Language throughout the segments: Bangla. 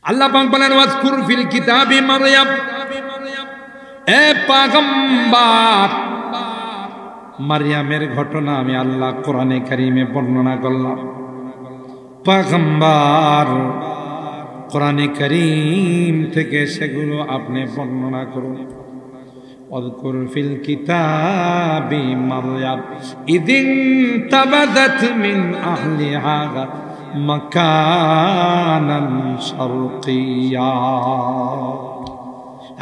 আল্লাহ পাক বলেন ওয়াজকুর ফিল কিতাবি মারইয়াম, এ পয়গম্বর মারইয়ামের ঘটনা আমি আল্লাহ কোরআনে কারীমে বর্ণনা করলাম। পয়গম্বর কোরআনে কারীম থেকে সেগুলো আপনি বর্ণনা করুন। ওয়াজকুর ফিল কিতাবি মারইয়াম ইদিন তাবাদাত মিন আহলিহা মাকানান শারকিয়া।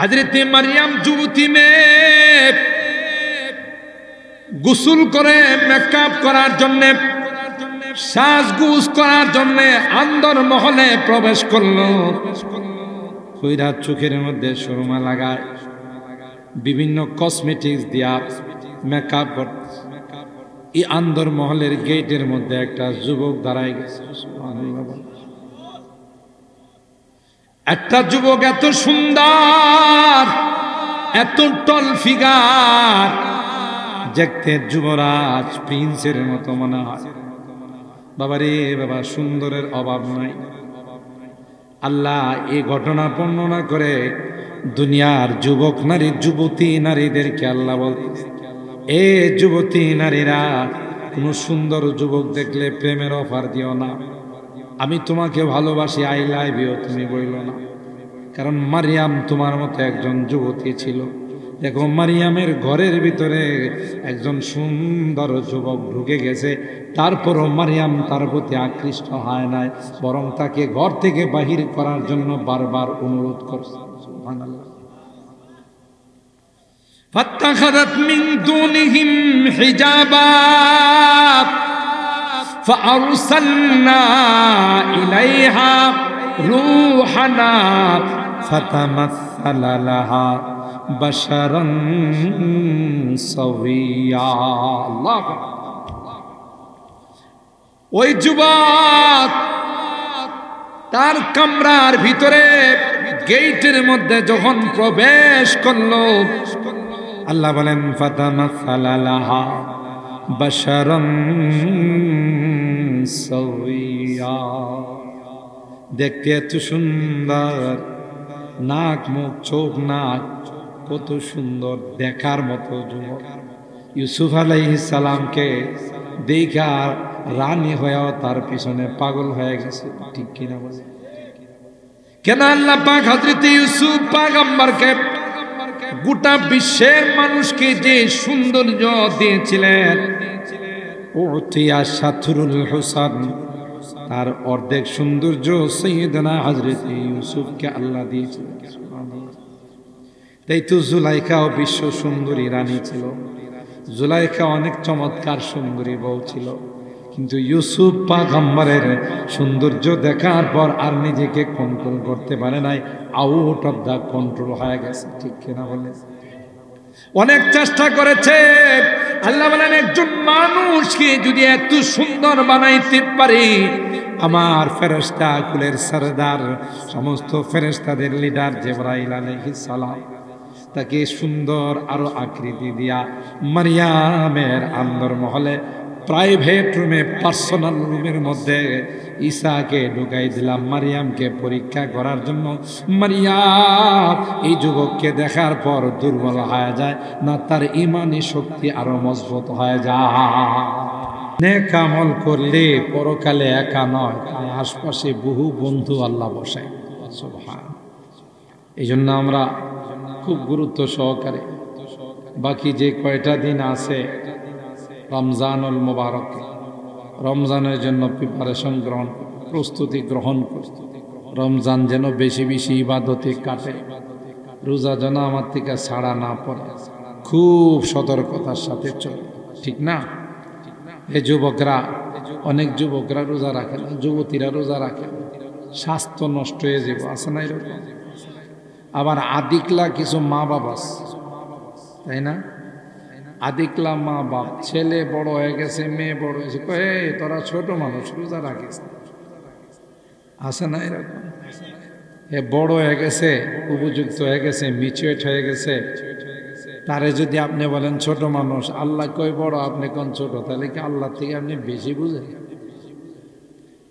হযরত মারইয়াম যুবতী মেয়ে গোসল করে মেকআপ করার জন্য, সাজগুজ করার জন্য আন্দর মহলে প্রবেশ করলো। কইরা চোখের মধ্যে সুরমা লাগায়, বিভিন্ন কসমেটিক্স দিয়া মেকআপ করতে। এই আন্দর মহলের গেটের মধ্যে একটা যুবক দাঁড়ায় গেছে। একটা যুবক এত সুন্দর, এত টল ফিগার, দেখতে যুবরাজ প্রিন্সের মতো মনে হয়। বাবারে বাবা, সুন্দরের অভাব নাই। আল্লাহ এই ঘটনা বর্ণনা করে দুনিয়ার যুবক নারী, যুবতী নারীদেরকে আল্লাহ বলতেছে, এ যুবতী নারীরা, কোন সুন্দর যুবক দেখলে প্রেমের অফার দিও না। আমি তোমাকে ভালোবাসি, আই লাভ ইউ তুমি বইলো না। কারণ মারিয়াম তোমার মতো একজন যুবতী ছিল। দেখো মারিয়ামের ঘরের ভিতরে একজন সুন্দর যুবক ঢুকে গেছে, তারপরও মারিয়াম তার প্রতি আকৃষ্ট হয় নাই, বরং তাকে ঘর থেকে বাহির করার জন্য বারবার অনুরোধ করছে। সুবহানাল্লাহ। ফাত্তাখাযাত মিন দুনিহিম হিজাবা ফাআরসালনা ইলাইহা রূহানা ফাতামাসসালা লাহা বাশারান সাওয়িয়া। আল্লাহ। ওই যুবক তার কামরার ভিতরে গেটের মধ্যে যখন প্রবেশ করলো, আল্লাহ বলেন ফাতামাসসালা লাহা বাশারান সাওয়িয়া। দেখতে এত সুন্দর, নাক মুখ চোখ নাক কত সুন্দর, দেখার মতো যুবক। ইউসুফ আলাইহিস সালামকে দেখা রানী হয়েও তার পিছনে পাগল হয়ে গেছে, ঠিক কিনা বলে? কেন আল্লাহ পাক হযরত ইউসুফ পয়গম্বরকে গোটা বিশ্বের মানুষকে যে সৌন্দর্য দিয়েছিলেন, উতিয়া শাতরুল হুসান, তার অর্ধেক সৌন্দর্য সাইয়েদনা হযরত ইউসুফকে আল্লাহ দিয়েছিলেন। তাই তো জুলাইখাও বিশ্ব সুন্দরী রানী ছিল। জুলাইখা অনেক চমৎকার সুন্দরী বউ ছিল, কিন্তু ইউসুফ পয়গম্বরের সৌন্দর্য দেখার পর আর নিজেকে কন্ট্রোল করতে পারে নাই, আউট অফ দা কন্ট্রোল হয়ে গেছে, ঠিক কিনা বলে? অনেক চেষ্টা করেছে। আল্লাহ বলেন, একজন মানুষকে যদি এত সুন্দর বানাইতে পারি, আমার ফেরেশতা কুলের সরদার, সমস্ত ফেরেশতাদের লিডার জিবরাইল আলাইহিস সালাম, তাকে সুন্দর আরো আকৃতি দিয়া মারিয়ামের আন্দর মহলে প্রাইভেট রুমে, পার্সোনাল রুমের মধ্যে ঈসাকে ঢুকাই দিলাম মারিয়ামকে পরীক্ষা করার জন্য। মারিয়াম এই যুবককে দেখার পর দুর্বল হয়ে যায় না, তার ঈমানি শক্তি আরো মজবুত হয়ে যায়। নেক আমল করলে পরকালে একা নয়, আশপাশে বহু বন্ধু আল্লাহ বসায়। সুবহান। এই জন্য আমরা খুব গুরুত্ব সহকারে বাকি যে কয়টা দিন আছে রমজানুল মুবারক, রমজানের জন্য প্রিপারেশন গ্রহণ, প্রস্তুতি গ্রহণ করি। রমজান যেন বেশি বেশি ইবাদতে কাটে, রোজা যেন আমার থেকে ছাড়া না পড়ে, খুব সতর্কতার সাথে চলে, ঠিক না? এই যুবকরা, অনেক যুবকরা রোজা রাখে না, যুবতীরা রোজা রাখে না, স্বাস্থ্য নষ্ট হয়ে যাবে, আছে না এরকম? আবার আদিকলা কিছু মা বাবা, তাই না? আদিকলা মা বাপ, ছেলে বড় হয়ে গেছে, মেয়ে বড় হয়েছে, কয়ে তোরা ছোট মানুষ রোজা রাখিস, আছে না এরকম? এ বড় হয়ে গেছে, উপযুক্ত হয়ে গেছে, মিচুয়েট হয়ে গেছে, তারে যদি আপনি বলেন ছোট মানুষ, আল্লাহ কই বড়, আপনি কোন ছোট, তাহলে কি আল্লাহ থেকে আপনি বেশি বুঝেন?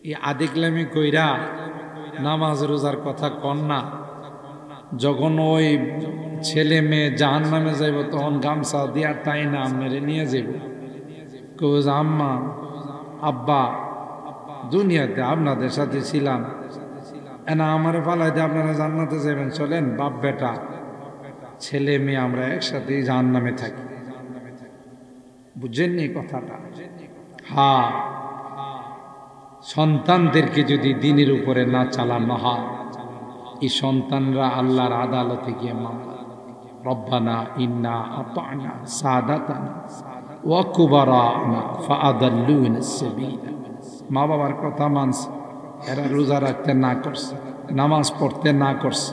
এই আদিকলামি কইরা নামাজ রোজার কথা কন না। যখন ওই ছেলে মেয়ে জাহান্নামে যাইব তখন গামছা দিয়া টাই না মেরে নিয়ে যাইব, কেউ আম্মা আব্বা দুনিয়াতে আপনাদের সাথে ছিলাম, এনা আমার পালাই দিয়ে আপনারা জান্নাতে যাবেন, চলেন বাপ বেটা ছেলে মেয়ে আমরা একসাথেই জাহান্নামে থাকি। বুঝেননি কথাটা? হ্যাঁ, সন্তানদেরকে যদি দিনের উপরে না চালানো হয়, এই সন্তানরা আল্লাহর আদালতে গিয়ে মামলা, রব্বানা ইন্না আতানা সাদাতানা ওয়া কুবারানা ফাআদাল্লুনা সাবিলা। মা বাবার কথা মানছে, এরা রোজা রাখতে না করছে, নামাজ পড়তে না করছে,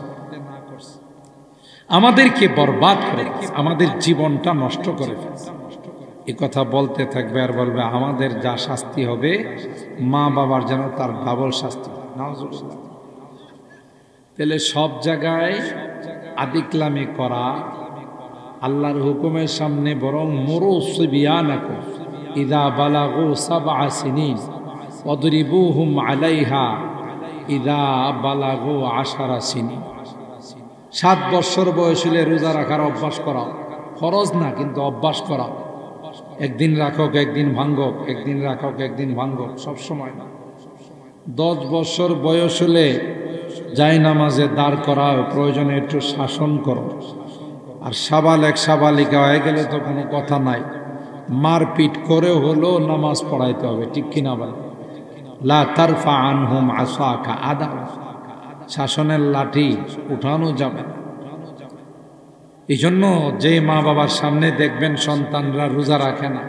আমাদেরকে বরবাদ করে, আমাদের জীবনটা নষ্ট করে ফেলছে। এই কথা বলতে থাকবে আর বলবে আমাদের যা শাস্তি হবে মা বাবার যেন তার ডাবল শাস্তি। তাহলে সব জায়গায় আদিক্লামি করা আল্লাহর হুকুমের সামনে, বরং মুরুসবিয়ানাকুম ইযা বালাগু সাবআ সিনিন ওয়াদরিবুহুম আলাইহা ইযা বালাগু 10 সিনিন। 7 বছর বয়স হলে রোজা রাখার অভ্যাস করাও, ফরজ না কিন্তু অভ্যাস করাও। একদিন রাখক একদিন ভাঙ্গক, একদিন রাখক একদিন ভাঙ্গক, সব সময় না। 10 বছর বয়স হলে যাই নামাজে দাঁড় করাও, প্রয়োজনে একটু শাসন করো। আর সাবালেক সাবালিকা হয়ে গেলে তো কোনো কথা নাই, মারপিট করে হলো নামাজ পড়াইতে হবে, ঠিক কিনা বলে? লা তারফা আনহুম আসাকা আদা, শাসনের লাঠি উঠানো যাবে না। এই জন্য যে মা বাবার সামনে দেখবেন সন্তানরা রোজা রাখে না,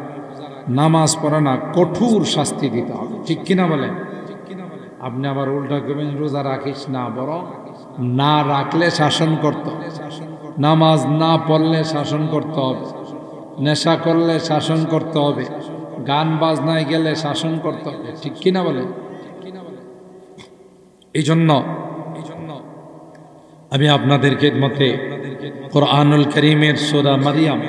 নামাজ পড়ে না, কঠোর শাস্তি দিতে হবে, ঠিক কিনা বলে? আপনি আবার উল্টা করবেন রোজা রাখিস না, বরং না রাখলে শাসন করতে হবে, নামাজ না পড়লে শাসন করতে হবে, নেশা করলে শাসন করতে হবে, গান বাজনায় গেলে শাসন করতে হবে, ঠিক কিনা বলে? এই জন্য আমি আপনাদের খেদমতে কোরআনুল কারীমের সূরা মারইয়াম,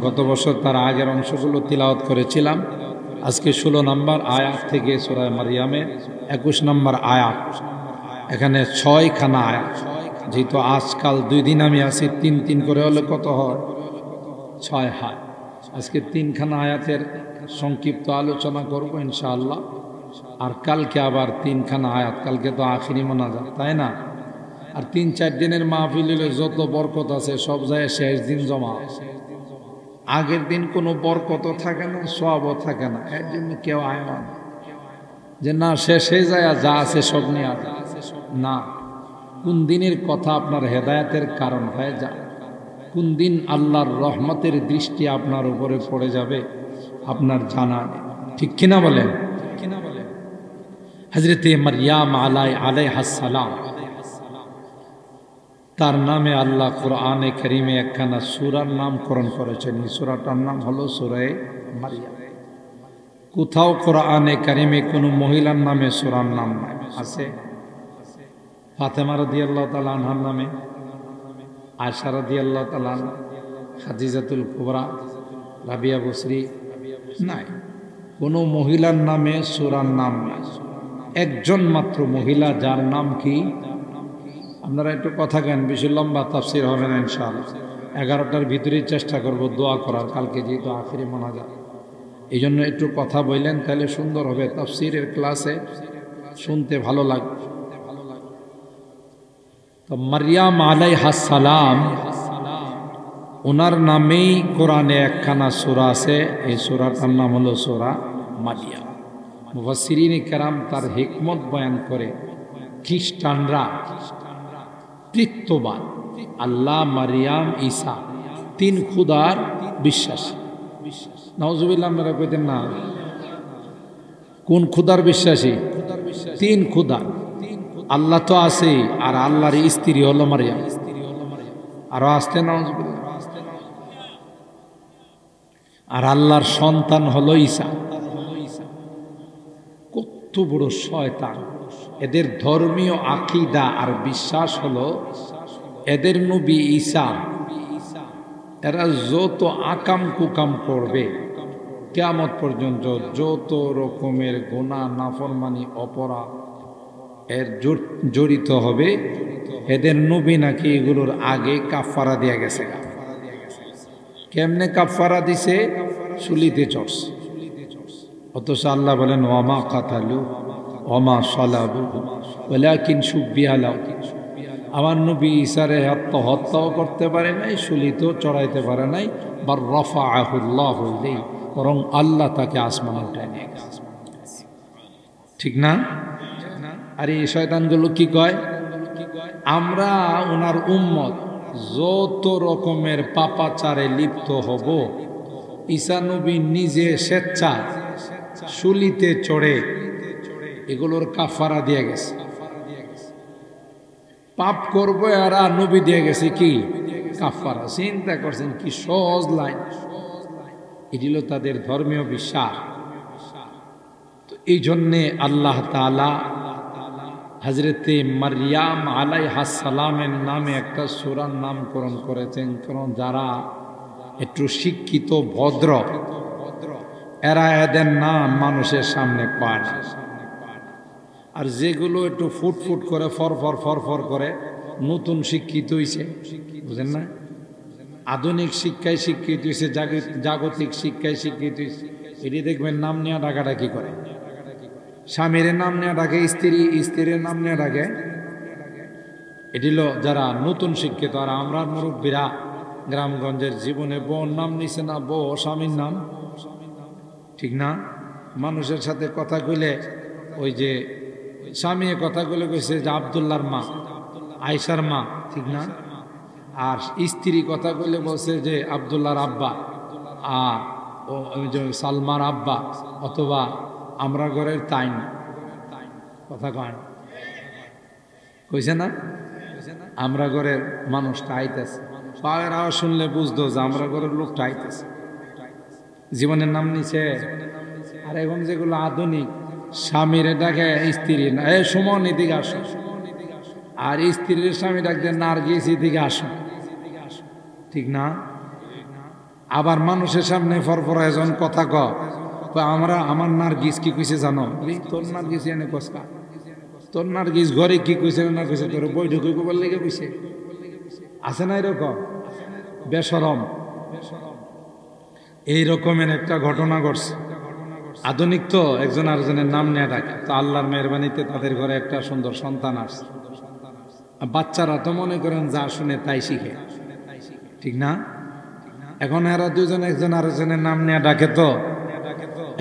গত বছর তার আগের অংশগুলো তিলাওয়াত করেছিলাম। আজকে 16 নম্বর আয়াত থেকে সূরা মারইয়ামের 21 নম্বর আয়াত, এখানে 6খানা আয়াত। যেহেতু আজকাল 2 দিন আমি আছি, 3 করে হলে কত হয়? 6 হয়। আজকে 3খানা আয়াতের সংক্ষিপ্ত আলোচনা করব ইনশাআল্লাহ। আর কালকে আবার 3খানা আয়াত, কালকে তো আখিরি মোনাজাত, তাই না? আর 3-4 দিনের মাহফিল হলে যত বরকত আছে সব যায় শেষ দিন জমা। আগের দিন কোনো বরকতও থাকে না, সওয়াবও থাকে না, এর জন্য কেউ আয়মান যে না শেষে যায় যা আছে সব নিয়ে না। কোন দিনের কথা আপনার হেদায়েতের কারণ হয়ে যায়, কোন দিন আল্লাহর রহমতের দৃষ্টি আপনার উপরে পড়ে যাবে আপনার জানা নেই, ঠিক কিনা বলেন? হযরতে মারইয়াম আলাইহিস সালাম, তার নামে আল্লাহ কোরআনে কারীমে একখানা সূরার নামকরণ করেছেন। এই সূরাটার নাম হলো সূরা মারইয়াম। কোথাও কোরআনে কারীমে কোনো মহিলার নামে সূরার নাম নাই। আছে ফাতেমা রাদিয়াল্লাহু তাআলা আনহার নামে, আয়েশা রাদিয়াল্লাহু তাআলা, খাদিজাতুল কুবরা, রাবিয়া বসরি, নাই। কোনো মহিলার নামে সূরার নাম নাই। একজন মাত্র মহিলা, যার নাম কি? আপনারা একটু কথা কেন, বেশি লম্বা তাফসীর হবে না ইনশাআল্লাহ। 11টার ভিতরেই চেষ্টা করব দোয়া করার, কালকে যেহেতু আখিরি মোনাজাত, এই জন্য একটু কথা বললেন তাহলে সুন্দর হবে, তাফসীরের ক্লাসে শুনতে ভালো লাগবে। তো মারইয়াম আলাইহিস সালাম, ওনার নামেই কোরআনে একখানা সূরা আছে। এই সূরাটার নাম হলো সূরা মারইয়াম। মুফাসসিরিনে কেরাম তার হিকমত বয়ান করে, খ্রিস্টানরা তৃতীয়বাদ, আল্লাহ, মারইয়াম, ঈসা 3 খুদার বিশ্বাসী। নাউজুবিল্লাহ, আপনারা কইতেন না? কোন খুদার বিশ্বাসী? 3 খুদা। আল্লাহ তো আছে, আর আল্লাহর স্ত্রী হলো মারইয়াম। আরো আসতে নাউজুবিল্লাহ। আর আল্লাহর সন্তান হলো ঈসা। কত বড় শয়তান! এদের ধর্মীয় আকীদা আর বিশ্বাস হলো এদের নবী ঈসা, এরা যত আকাম কুকাম করবে কিয়ামত পর্যন্ত, যত রকমের গুনাহ নাফরমানি অপরাধ এর জড়িত হবে এদের নবী নাকি এগুলোর আগে কাফারা দিয়া গেছে। কেমনে কাফারা দিছে? শুলিতে চড়ছে। অথচ আল্লাহ বলেন ওয়ামা কাতালু ওয়ামা সালাবু ওয়ালাকিন শুব্বিহা লাহু। আমার নবী ঈসারে হত্যাও করতে পারে নাই, শুলিতেও চড়াইতে পারে নাই, বার রাফাআহুল্লাহু ইলাইহি, বরং আল্লাহ তাকে আসমানে উঠায় নিয়ে গেছে। ঠিক না? আর এই শয়তানগুলো কি কয়? আমরা ওনার উম্মত যত রকমের পাপাচারে লিপ্ত হব, ঈসা নবী নিজে স্বেচ্ছা শুলিতে চড়ে এগুলোর কাফারা দিয়ে গেছে। পাপ করবো এরা, নবী দিয়ে গেছে কি কাফারা। চিন্তা করছেন কি সহজ লাইন। এটি হলো তাদের ধর্মীয় বিশ্বাস। তো এই জন্যে আল্লাহ তাআলা হযরতে মারইয়াম আলাইহাস সালামের নামে একটা সূরার নামকরণ করেছেন। কারণ যারা একটু শিক্ষিত ভদ্র এরা এদের নাম মানুষের সামনে পায় না। আর যেগুলো একটু ফুটফুট করে ফরফর করে নতুন শিক্ষিত হইছে, বুঝেন না, আধুনিক শিক্ষায় শিক্ষিত হইছে, জাগতিক শিক্ষায় শিক্ষিত হইছে, এটি দেখবেন নাম নিয়ে ডাকাডাকি করে। স্বামীর নাম নিয়ে ডাকে, স্ত্রীর নাম নিয়ে ডাকে। এটি হলো যারা নতুন শিক্ষিত। আর আমরা মুরব্বীরা গ্রামগঞ্জের জীবনে বউর নাম নিছে না, বউ স্বামীর নাম, ঠিক না? মানুষের সাথে কথা কইলে ওই যে স্বামী কথা কইলে কইছে যে আব্দুল্লাহর মা, আয়েশার মা, ঠিক না? আর স্ত্রী কথা কইলে বলছে যে আব্দুল্লাহর আব্বা, আর ওই যে সালমার আব্বা, অথবা আমরা ঘরের তাইন। কথা কয় কইছে না? আমরা ঘরের মানুষটা আইতেছে, পায়ের আওয়াজ শুনলে বুঝতো যে আমরা ঘরের লোকটা আইতেছে। জীবনের নাম নিছে। আর এখন যেগুলো আধুনিক, স্বামীরে ডাকে স্ত্রী না, এ সুমন এদিকে আসো, আর স্ত্রীর স্বামী ডাকতে নার্গিস এদিকে আসো, ঠিক না? আবার মানুষের সামনে ফরফর একজন কথা আমরা আমার নার্গিস কি কইছে জানো? তোর নার্গিস এনে কসকা, তোর নার্গিস ঘরে কি কইছে না কইছে, তোর বৈঠকে কবার লেগে কইছে। আছে না এরকম বেশরম? এই রকমের একটা ঘটনা ঘটছে। আধুনিক তো একজন আরেকজনের নাম নিয়ে ডাকে। তো আল্লাহর মেহরবানিতে তাদের ঘরে একটা সুন্দর সন্তান আসছে। বাচ্চারা তো মনে করেন যা শুনে তাই শিখে, ঠিক না? এখন এরা দুজন একজন আরেকজনের নাম নিয়ে ডাকে। তো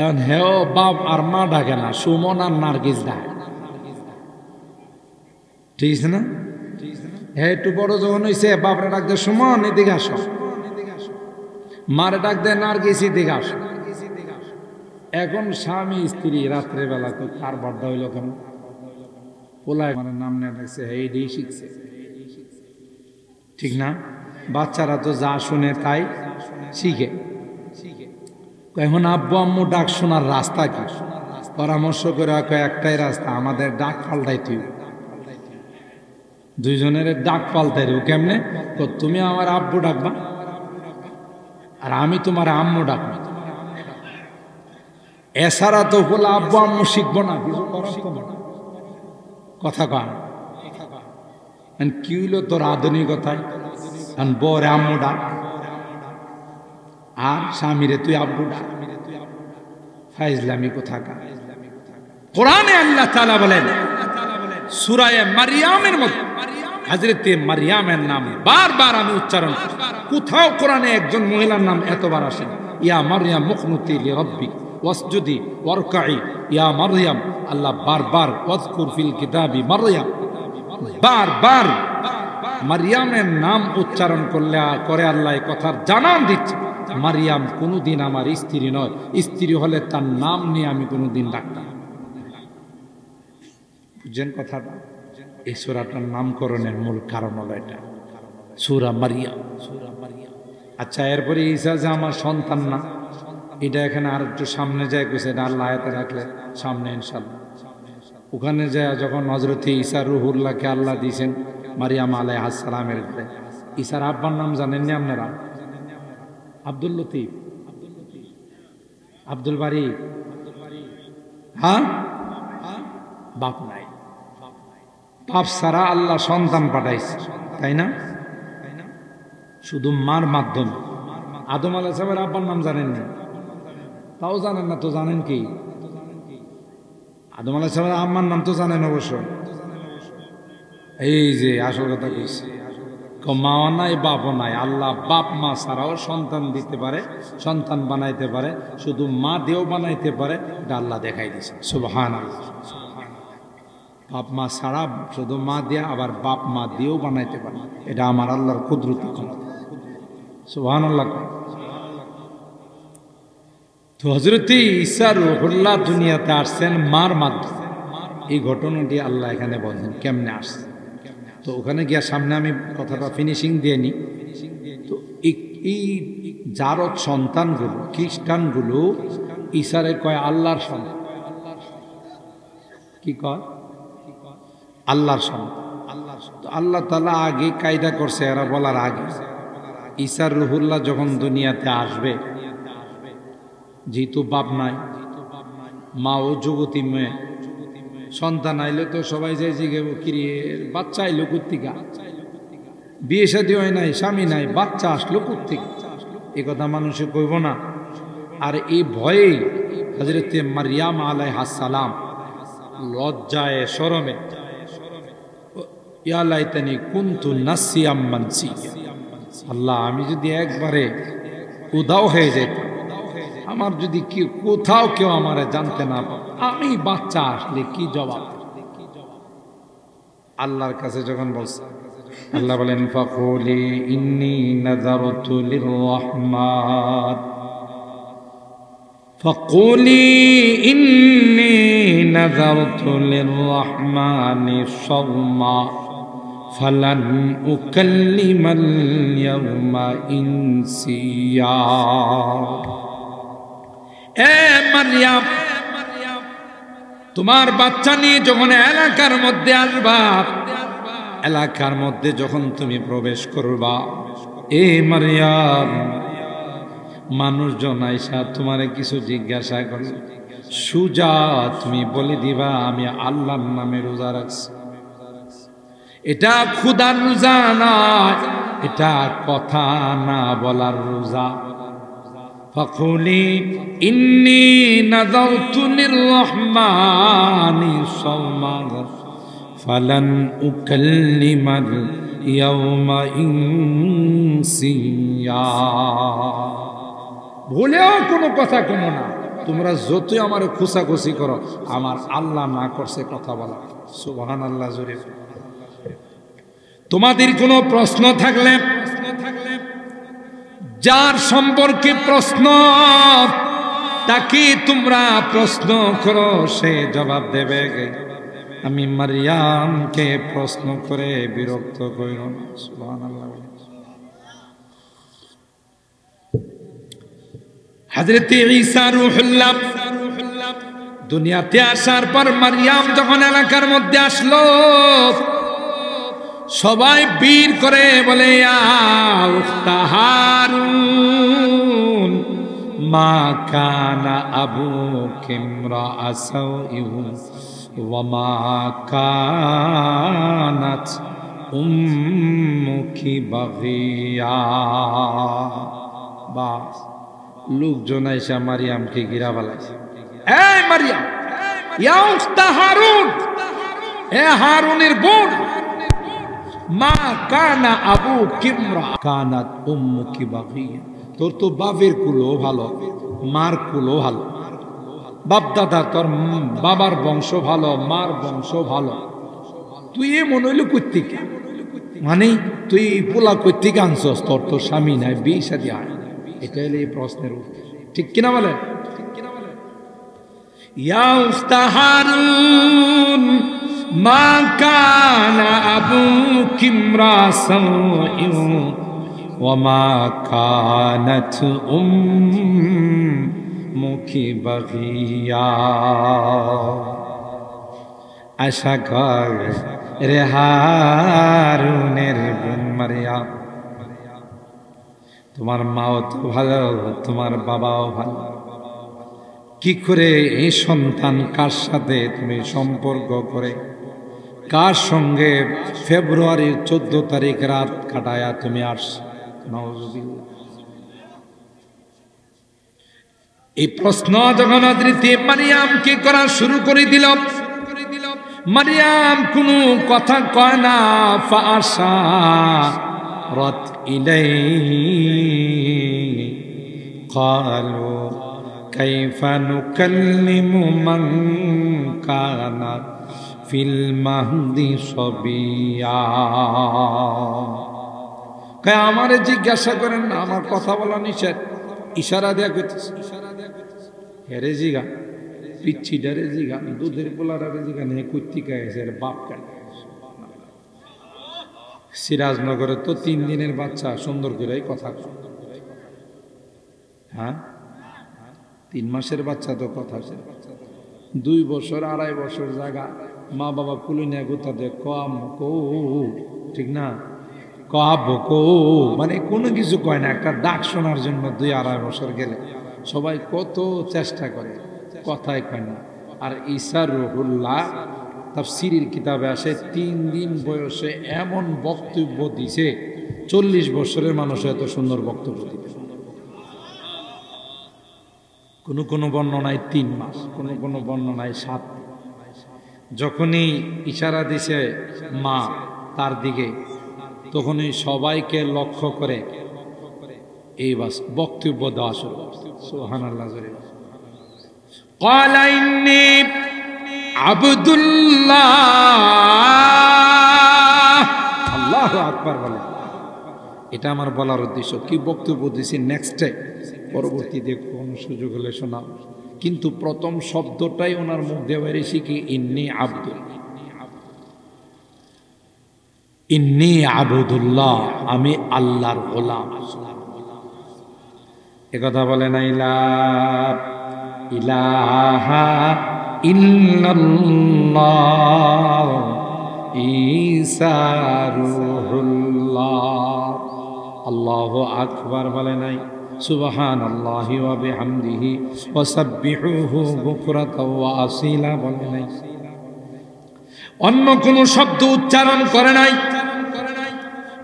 এখন হেও বাপ আর মা ডাকে না, সুমন আর নার্গিস ডাকে, ঠিক আছে না? হ্যাঁ, একটু বড় যখন হয়েছে বাপরে ডাক দে সুমন এদিকে আসো, মারে ডাক দে নার্গিস এদিকে আসো। এখন স্বামী স্ত্রী রাত্রে বেলা তো কার বাড্ডা হইল কেন? পোলায় আমার নাম নিয়ে ডাকছে, এইটাই শিখছে, ঠিক না? বাচ্চারা তো যা শুনে তাই শিখে। এখন আব্বু আম্মু ডাক শোনার রাস্তা কি? পরামর্শ করে একটাই রাস্তা, আমাদের ডাক পাল্টাইতে হইবে। দুইজনের ডাক পাল্টাই রে। কেমনে? তুমি আমার আব্বু ডাকবা আর আমি তোমার আম্মু ডাকবো। এছাড়া তো বলে আব্বু আম্মু শিখবো না, কিছু করার তো না। কথা কন কি হইল তোর আধুনিকতায়? বরে আম্মু ডাক আর স্বামীরে তুই আব্বু ডাক, ফাইজলামি কোথাকার। কোরআনে আল্লাহ তাআলা বলেন সূরা মারইয়ামের মধ্যে হযরতে মারইয়ামের নাম বারবার আমি উচ্চারণ করি। কোথাও কোরআনে একজন মহিলার নাম এতবার আসে না। ইয়া মারইয়াম মুকনুতি লিরাব্বিক ওয়াসজুদি ওয়ারকাই ইয়া মারইয়াম। আল্লাহ বারবার ওয়াজকুর ফিল কিতাবি মারইয়াম, বারবার মারইয়ামের নাম উচ্চারণ করে আল্লাহ এই কথার জানান দিচ্ছে, মারইয়াম কোনদিন আমার স্ত্রী নয়, স্ত্রী হলে তার নাম নিয়ে আমি কোনদিন ডাকতাম। বুঝছেন কথাটা? এই সূরাটার নামকরণের মূল কারণ হলো এটা, সূরা মারইয়াম। আচ্ছা, এরপরে ঈসা যে আমার সন্তান না, এটা এখানে আর একটু সামনে যায় কইছে, এটা আল্লাহ আয়াতে রাখলে সামনে ইনশাআল্লাহ। ওখানে যায় যখন হযরত ঈসা রুহুল্লাহকে আল্লাহ দিয়েছেন মারইয়াম আলাইহিস সালামের ঘরে, ঈসার আব্বার নাম জানেননি আপনারা? আব্দুল লতিফ, আব্দুল বারি। হ্যাঁ, বাপ নাই। বাপ ছাড়া আল্লাহ সন্তান পাঠাইছে, তাই না? শুধু মার মাধ্যমে। আদম আলাইহিস সালামের আব্বার নাম জানেননি? তাও জানেন না তো জানেন কি? আদম আলাইহিস সালামের আম্মার নাম তো জানেন অবশ্য। এই যে আসল কথা কইছি, মাও নাই বাপও নাই, আল্লাহ বাপ মা ছাড়াও সন্তান দিতে পারে, সন্তান বানাইতে পারে, শুধু মা দিয়েও বানাইতে পারে। এটা আল্লাহ দেখাই দিয়েছে। সুবহানাল্লাহ। বাপ মা ছাড়া শুধু মা দিয়ে, আবার বাপ মা দিয়েও বানাইতে পারে। এটা আমার আল্লাহর কুদরতি ক্ষমতা। সুবহানাল্লাহ। তো হযরত ঈসা রূহুল্লাহ দুনিয়াতে আসছেন মার মাধ্যমে। এই ঘটনাটি আল্লাহ এখানে বলেন কেমনে আসছে। তো ওখানে গিয়া সামনে আমি কথাটা ফিনিশিং দিয়ে নি। তো এই জারদ সন্তানগুলো, খ্রিস্টানগুলো ঈসারে কয় আল্লাহর সন্তান। কি কয়? আল্লাহর সন্তান। তো আল্লাহ তাআলা আগে কায়দা করছে, এরা বলার আগে ঈসা রূহুল্লাহ যখন দুনিয়াতে আসবে, যেহেতু বাপ নাই, মা ও যুবতী মেয়ে, সন্তান আইলে তো সবাই যাই জিজ্ঞেস কিরে বাচ্চা আইলো কুত্তিকা, বিয়ে শাদী হয় নাই, স্বামী নাই, বাচ্চা আসলো কুত্তিকা, এ কথা মানুষে কইব না। আর এই ভয়ে হযরত মারইয়াম আলাইহাস সালাম লজ্জায় শরমে ইয়া লাইতানি কুনতু নাসিয়াম মানসিয়া, আল্লাহ আমি যদি একবারে উধাও হয়ে যেতাম, আমার যদি কোথাও কেউ আমার জানতে না পারে, আমি বাচ্চা আসলে কি জবাব? আল্লাহর কাছে যখন বলছে, আল্লাহ বলেন ফাকুলি ইন্নী নাযারতু লিররহমান, ফাকুলি ইন্নী নাযারতু লিররহমানি সাওমা ফালান উকাল্লিমাল ইয়াওমা ইনসিয়া। এ মারইয়াম, তোমার বাচ্চা নিয়ে যখন এলাকার মধ্যে আসবা, এলাকার মধ্যে যখন তুমি প্রবেশ করবা, এ মারইয়াম, মানুষজন আইসা তোমারে কিছু জিজ্ঞাসা করবে, সুজা তুমি বলে দিবা আমি আল্লাহর নামে রোজা রাখছি। এটা খুদার রোজা নয়, এটা কথা না বলার রোজা। ফাকুলি ইন্নী নাযারতু লিররহমানি সাওমা ফালান উকাল্লিমাল ইয়াওমা ইনসিয়া। ভুলেও কোনো কথা কমো না, তোমরা যতই আমার খুশাখুশি করো, আমার আল্লাহ না করছে কথা বলা। সুবহানাল্লাহ। জোরে তোমাদের কোনো প্রশ্ন থাকলে, যার সম্পর্কে প্রশ্ন তাকে তোমরা প্রশ্ন করো, সে জবাব দেবে। আমি মারইয়ামকে প্রশ্ন করে বিরক্ত করিও না। সুবহানাল্লাহ। হযরত ঈসা রূহুল্লাহ দুনিয়াতে আসার পর মারইয়াম যখন এলাকার মধ্যে আসলো, সবাই বীর করে বলে ইয়া উখতা হারুন মা কানা আবুকি ইমরাআ সাওইন ওয়া মা কানাত উম্মুকি বাগিয়া। বাস লোকজন আইসা মারইয়ামকে ঘিরা ফেলাইছে। এই মারইয়াম, ইয়া উখতা হারুন, এ হারুনের বোন, মা কানা আবুকি ইমরাআ কানাত উম্মুকি বাগিয়া, তোর তো বাপের কুলো ভালো, মার কুলো ভালো, বাপ দাদা তোর বাবার বংশ ভালো, মার বংশ ভালো, তুই এ মনে হইল কর্তিকা, মানে তুই পোলা কর্তিকা আনছস, তোর তো স্বামী নাই, বিয়ে শাদী হয়। এটা হলো এই প্রশ্নের উত্তর, ঠিক কিনা বলে? ইয়া উখতা হারুন মা কানা আবুকি ইমরাআ সাওইন ওয়া মা কানাত উম্মুকি বাগিয়া। আশা কর রে হারুনের বোন মারইয়াম, তোমার মাও তো ভালো, তোমার বাবাও ভালো, কি করে এই সন্তান কার সাথে তুমি সম্পর্ক করে কার সঙ্গে ফেব্রুয়ারির 14 তারিখ রাত কাটায়া তুমি আসছো? নাউজুবিল্লাহ। এই প্রশ্ন যখন হযরত মারিয়াম কি করা শুরু করে দিল, মারিয়াম কোনো কথা কয় না। ফাআশারাত ইলাইহি ক্বালু কাইফা নুকাল্লিমু মান কানা ফিল মাহদি সবিয়া। কয় আমারে জিজ্ঞাসা করেন না, আমার কথা বলা নিষেধ। ইশারা দেয়া কইতেছে, হেরে জিগা পিচ্ছিটারে জিগা দুধের পোলারে জিগা নিয়ে কুত্তিকা এসে বাপ কেন। সিরাজনগরে তো 3 দিনের বাচ্চা সুন্দর করে কথা, হ্যাঁ 3 মাসের বাচ্চা তো কথা, 2 বছর 2.5 বছর জায়গা মা বাবা কুলে নিয়ে গোতা দে কম কো, ঠিক না, কব কো মানে কোনো কিছু কয় না। একটা ডাক শোনার জন্য 2-2.5 বছর গেলে সবাই কত চেষ্টা করে, কথাই কয় না। আর ঈসা রুহুল্লাহ তাফসীরের কিতাবে আসে 3 দিন বয়সে এমন বক্তব্য দিছে 40 বছরের মানুষ এত সুন্দর বক্তব্য দিতে। কোনো বর্ণনায় 3 মাস, কোনো বর্ণনায় 7 দিন। যখনই ইশারা দিছে মা তার দিকে, তখনই সবাইকে লক্ষ্য করে এই বাস বক্তব্য দেওয়া শুরু। সুবহানাল্লাহ। ক্বালা ইন্নী আবদুল্লাহ, আল্লাহু আকবার বলে। এটা আমার বলার উদ্দেশ্য। কি বক্তব্য দিছি নেক্সটে পরবর্তীতে কোন সুযোগ হলে শোনাও, কিন্তু প্রথম শব্দটাই ওনার মুখ দিয়ে বেরিয়েছে কি ইন্নী আব্দুল, ইন্নী আবুদুল্লাহ, আমি আল্লাহর গোলাম। একথা বলে না ইলাহা ইল্লাল্লাহ ঈসা রূহুল্লাহ। আল্লাহু আকবার বলে নাই, সুবহানাল্লাহি ওয়া বিহামদিহি ওয়া সাব্বিহুহু বুকরাতাও ওয়া আসীলা বলে নাই, অন্য কোন শব্দ উচ্চারণ করে নাই।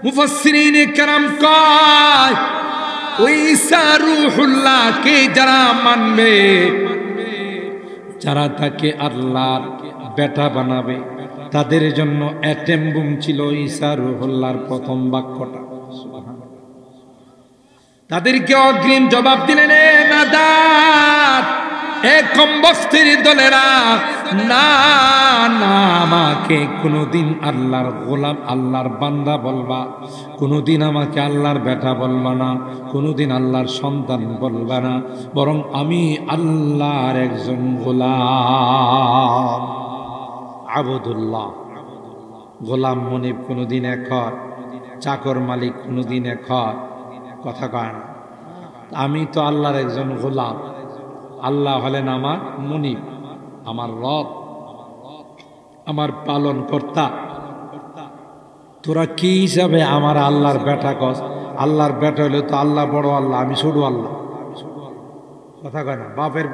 মুফাসসিরিনে কেরাম কয় ওই ঈসা রূহুল্লাহকে যারা মানবে, যারা তাকে আল্লাহর বেটা বানাবে, তাদের জন্য অ্যাটম বুম ছিল ঈসা রূহুল্লাহর প্রথম বাক্যটা। তাদেরকে অগ্রিম জবাব দিলেন, এ নাদাত, এ কমবস্তির দলেরা, না না, আমাকে কোনোদিন আল্লাহর গোলাম, আল্লাহর বান্দা বলবা, কোনোদিন আমাকে আল্লাহর বেটা বলবা না, কোনোদিন আল্লাহর সন্তান বলবা না, বরং আমি আল্লাহর একজন গোলাম। আবুদুল্লাহ, গোলাম মনিব কোনোদিন এক হয়, চাকর মালিক কোনোদিন এক হয়, কথা কয় না। আমি তো আল্লাহর একজন গোলাম, আল্লাহ হলেন আমার মুনিব, আমার রব, আমার পালন কর্তা। তোরা কি হিসাবে আমার আল্লাহর বেটা কস? আল্লাহর বেটা হলে তো আল্লাহ বড় আল্লাহ, আমি ছোট আল্লাহ, কথা কয় না। বাপের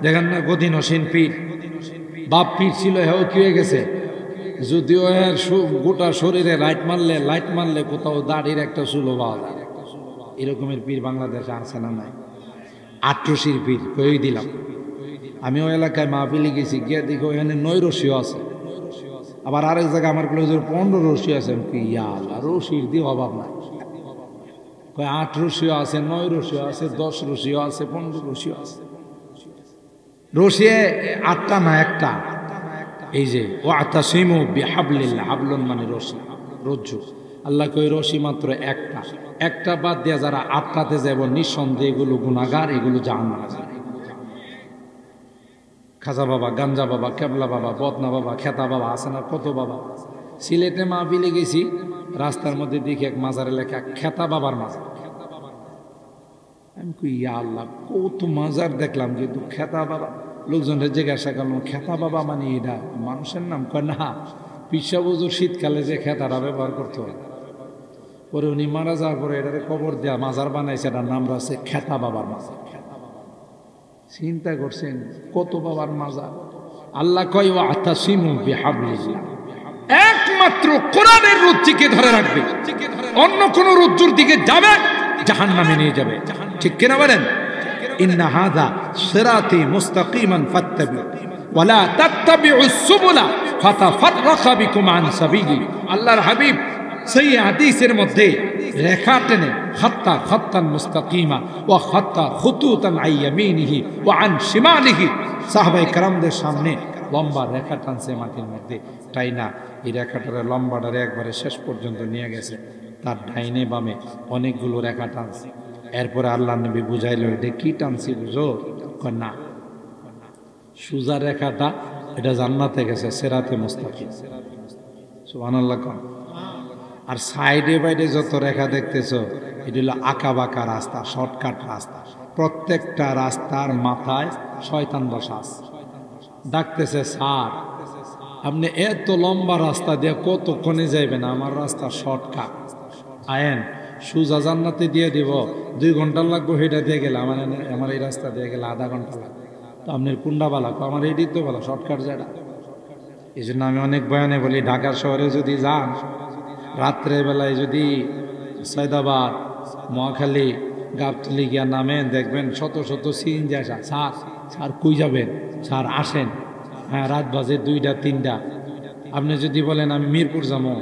দেখেন না গদিন হোসেন পীর, বাপ পীর ছিল, হেও কি হয়ে গেছে, যদিও এর গোটা শরীরে লাইট মারলে কোথাও দাড়ির একটা চুলো পাওয়া যায়। এরকমের পীর বাংলাদেশে আছে না নাই? ৮০ পীর কই দিলাম। আমি ওই এলাকায় মাহফিলে গেছি, গিয়ে দেখি ওখানে 9 রশিও আছে, আবার আরেক জায়গায় আমার কলেজের 15 রশি আছে। কি আল্লাহ, রশির দিয়ে অভাব নাই। 8 রশিও আছে, 9 রশিও আছে, 10 রশিও আছে, 15 রশিও আছে। রশি 8টা না, একটা। এই যে ওয়াতাসিমু বিহাবলিল্লাহ, হাবলুন মানে রশি, রজ্জু। আল্লাহ কই রশি মাত্র একটা, একটা বাদ দিয়া যারা 8টাতে যাব নিঃসন্দেহে এগুলো গুনাহগার, এগুলো জাহান্নামে যাবে। খাজা বাবা, গাঞ্জা বাবা, কেবলা বাবা, বদনা বাবা, খেতা বাবা আছে না, কত বাবা। সিলেটে মাহফিলে গেছি, রাস্তার মধ্যে দেখি এক মাজারে লেখা খেতা বাবার মাজার। আমি কই ইয়া আল্লাহ, কত মাজার দেখলাম কিন্তু খেতা বাবা। লোকজনের জিজ্ঞাসা করলাম, খেতা বাবা মানে এটা মানুষের নাম? কয় না, পিসা বুজুর শীতকালে যে খেতাটা ব্যবহার করতো, পরে উনি মারা যাওয়ার পরে এটারে কবর দেয়া মাজার বানাইছে, এটার নাম রাখছে খেতা বাবার মাজার। চিন্তা করছেন কত বাবার মাজার। আল্লাহ কয় ওয়াতাসিমু বিহাবলিল্লাহ, একমাত্র কোরআনের রজ্জুকে ধরে রাখবে, অন্য কোন রজ্জুর দিকে যাবে জাহান্নামে নিয়ে যাবে। ঠিক কিনা বলেন? ইন্না হাযা সিরাতি মুস্তাকিমান ফাত্তাবিউ ওয়ালা তাত্তাবিউস সুবুলা ফাতাফাররাকা বিকুম আন সাবিলি। আল্লাহর হাবিব সেই হাদিসের মধ্যে রেখা টেনে খাত্তা খাত্তান মুস্তাকিমা ওয়া খাত্তা খুতুতান আন ইয়ামিনিহি ওয়া আন শিমালিহি, সাহাবায়ে কেরামদের সামনে লম্বা রেখা টানছে মাটির মধ্যে, তাই না এই রেখাটারে লম্বাটারে একবারে শেষ পর্যন্ত নিয়ে গেছে, তার ডাইনে বামে অনেকগুলো রেখা টানছে। এরপরে আল্লাহ নবী বুঝাইল এটা কি টানছি বুঝো? না, সুজা রেখাটা এটা জান্নাতে গেছে, সিরাতে মুস্তাকিম। সুবহানাল্লাহ। আর সাইডে বাইডে যত রেখা দেখতেছো এটা হলো আঁকা বাঁকা রাস্তা, শর্টকাট রাস্তা। প্রত্যেকটা রাস্তার মাথায় শয়তান বসা আছে, ডাকতেছে স্যার আপনি এত লম্বা রাস্তা দিয়ে কতক্ষণে যাইবেন, আমার রাস্তা শর্টকাট, আয়েন সুজা জান্নাতে দিয়ে দিব, 2 ঘন্টা লাগবে সেটা দিয়ে গেলে, আমার এই রাস্তা দিয়ে গেলে আধা ঘন্টা লাগবে। তো আপনার কুন্ডা বালা, আমার এই দিতে বলা শর্টকাট যেটা। এই জন্য আমি অনেক বয়ানে বলি, ঢাকা শহরে যদি যান রাত্রে বেলায় যদি সৈয়দাবাদ, মহাখালী, গাবতলী গিয়া নামেন, দেখবেন শত শত সিএনজি আসা। স্যার স্যার কই যাবেন? স্যার আসেন, হ্যাঁ রাত বাজে 2টা 3টা। আপনি যদি বলেন আমি মিরপুর যাবো,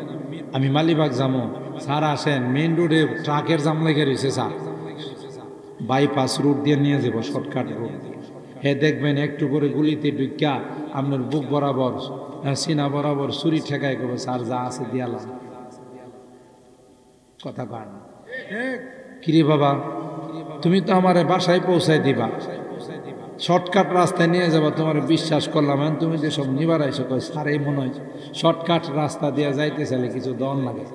আমি মালিবাগ যাবো, স্যার আসেন, মেইন রোডে ট্রাকের জাম লেগে রয়েছে, স্যার বাইপাস রুট দিয়ে নিয়ে যাবো, শর্টকাট রুট। হে দেখবেন একটু করে গুলিতে ঢুকিয়া আপনার বুক বরাবর, সিনা বরাবর ছুরি ঠেকাই করবো, স্যার যা আছে দিয়ালাম। কথা কয় না? কিরে বাবা তুমি তো আমার বাসায় পৌঁছাই দিবা, শর্টকাট রাস্তায় নিয়ে যাবা, তোমার বিশ্বাস করলাম, তুমি যে সব নিবার আইসো। কয় স্যার এই মনে হয় শর্টকাট রাস্তা দিয়ে যাইতে চাইলে কিছু দন লাগে।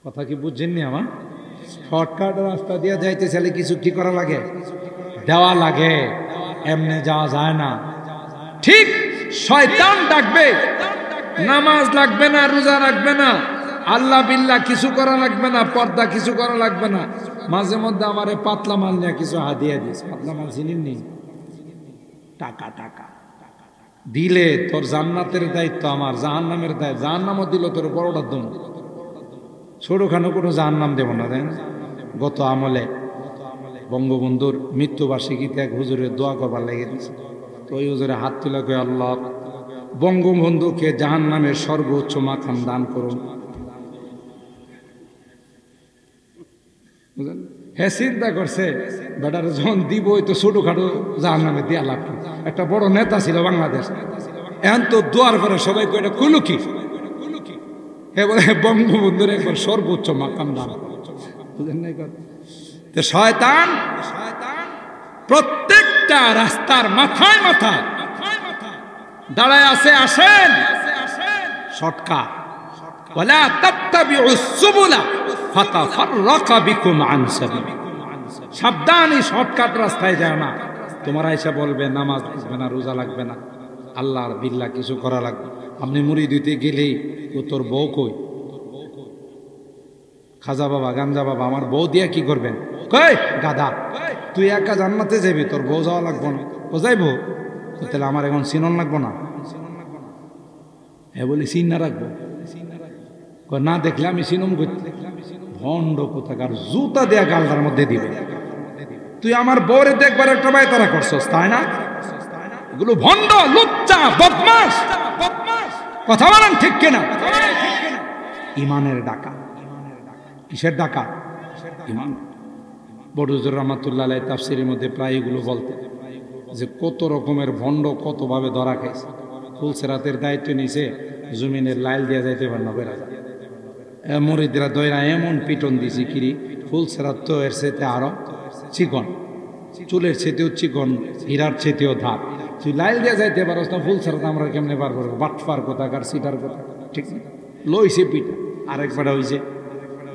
কথা কি বুঝছেননি আমার? শর্টকাট রাস্তা দিয়ে যাইতে চাইলে কিছু কি করা লাগে? দেওয়া লাগে, এমনি যাওয়া যায় না। ঠিক শয়তান ডাকবে, নামাজ লাগবে না, রোজা রাখবে না, আল্লাহ বিল্লাহ কিছু করা লাগবে না, পর্দা কিছু করা লাগবে না। মাঝে মধ্যে আমারে পাতলা মাল নিয়ে কিছু হাদিয়া দিস, পাতলা মাল চিনিনি, টাকা টাকা দিলে তোর জান্নাতের দায়িত্ব আমার, জাহান্নামের দায়িত্ব। জাহান্নামও দিল তোর বড়টার দম, ছোটখানো কোনো জাহান্নাম দেব না। দেন গত আমলে বঙ্গবন্ধুর মৃত্যুবার্ষিকীতে এক হুজুরের দোয়া করবার লেগে দিয়েছে, তো ওই হুজুরে হাত তুলে কয়ে আল্লাহ বঙ্গবন্ধুকে জাহান্নামের সর্বোচ্চ মাকাম দান করুন। হ্যাঁ চিন্তা করছে বেটার যখন দিব ওই তো ছোটখাটো জাহান্নামে দেয়া লাগবে। একটা বড় নেতা ছিল বাংলাদেশ, এখন তো দোয়ার পরে সবাই কয়ে এটা কুলু কি, হে বলে বঙ্গবন্ধুর একবার সর্বোচ্চ মাকাম দান। বুঝেন নাই কথা? শয়তান প্রত্যেকটা রাস্তার মাথায় মাথায় দাঁড়ায় আছে, আসেন শর্টকাট, ওয়ালা তাত্তাবিউস সুবুলা ফাতাফাররাকা বিকুম আন সাবিলি। সাবধান, এই শর্টকাট রাস্তায় যায় না। তোমার আয়সা বলবে নামাজ লাগবে না, রোজা লাগবে না, আল্লাহর বিল্লাহ কিছু করা লাগবে। আপনি মুড়ি দিতে গেলেই ও তোর বউ কই, খাজা বাবা গাঞ্জা বাবা আমার বউ দিয়া কি করবেন? কই গাধা তুই একা জান্নাতে যাবি, তোর বউ যাওয়া লাগবো না। ও যাইবো তাহলে আমার এখন সিনন লাগবো না? হ্যাঁ বলি সিন না রাখবো, না দেখলে আমি সিনম করতে। ভণ্ড কোথাকার, জুতা দেয়া গালটার মধ্যে দিবে। তুই আমার বউরে দেখবার একটা বাই তারা করছস, তাই না? এগুলো ভণ্ড, লুচ্চা, বদমাস। কথা বলেন ঠিক কিনা? ইমানের ডাকা। কিসের ডাকা? ইমান। বড় হুজুর রহমাতুল্লাহ আলাইহি তাফসীরের মধ্যে প্রায় এগুলো বলতেন যে কত রকমের ভণ্ড কতভাবে ধরা খাইছে। ফুলসেরাতের দায়িত্ব নিছে, জমিনের লাইল দিয়া যাইতে পার না, বেড়া যায় মরিদরা দয়রা এমন পিটন দিছি কিরি, ফুলসেরাত তো এর চেতে আরো চিকন, চুলের চেতেও চিকন, হীরার চেতেও ধাপ। তুই লাইল দিয়া যাইতে পারস না, ফুলসেরাত আমরা কেমনে পারবো? বাটফার কোথাকার, সিটার কথা, ঠিক না? লইছে পিঠা। আরেকবার হয়েছে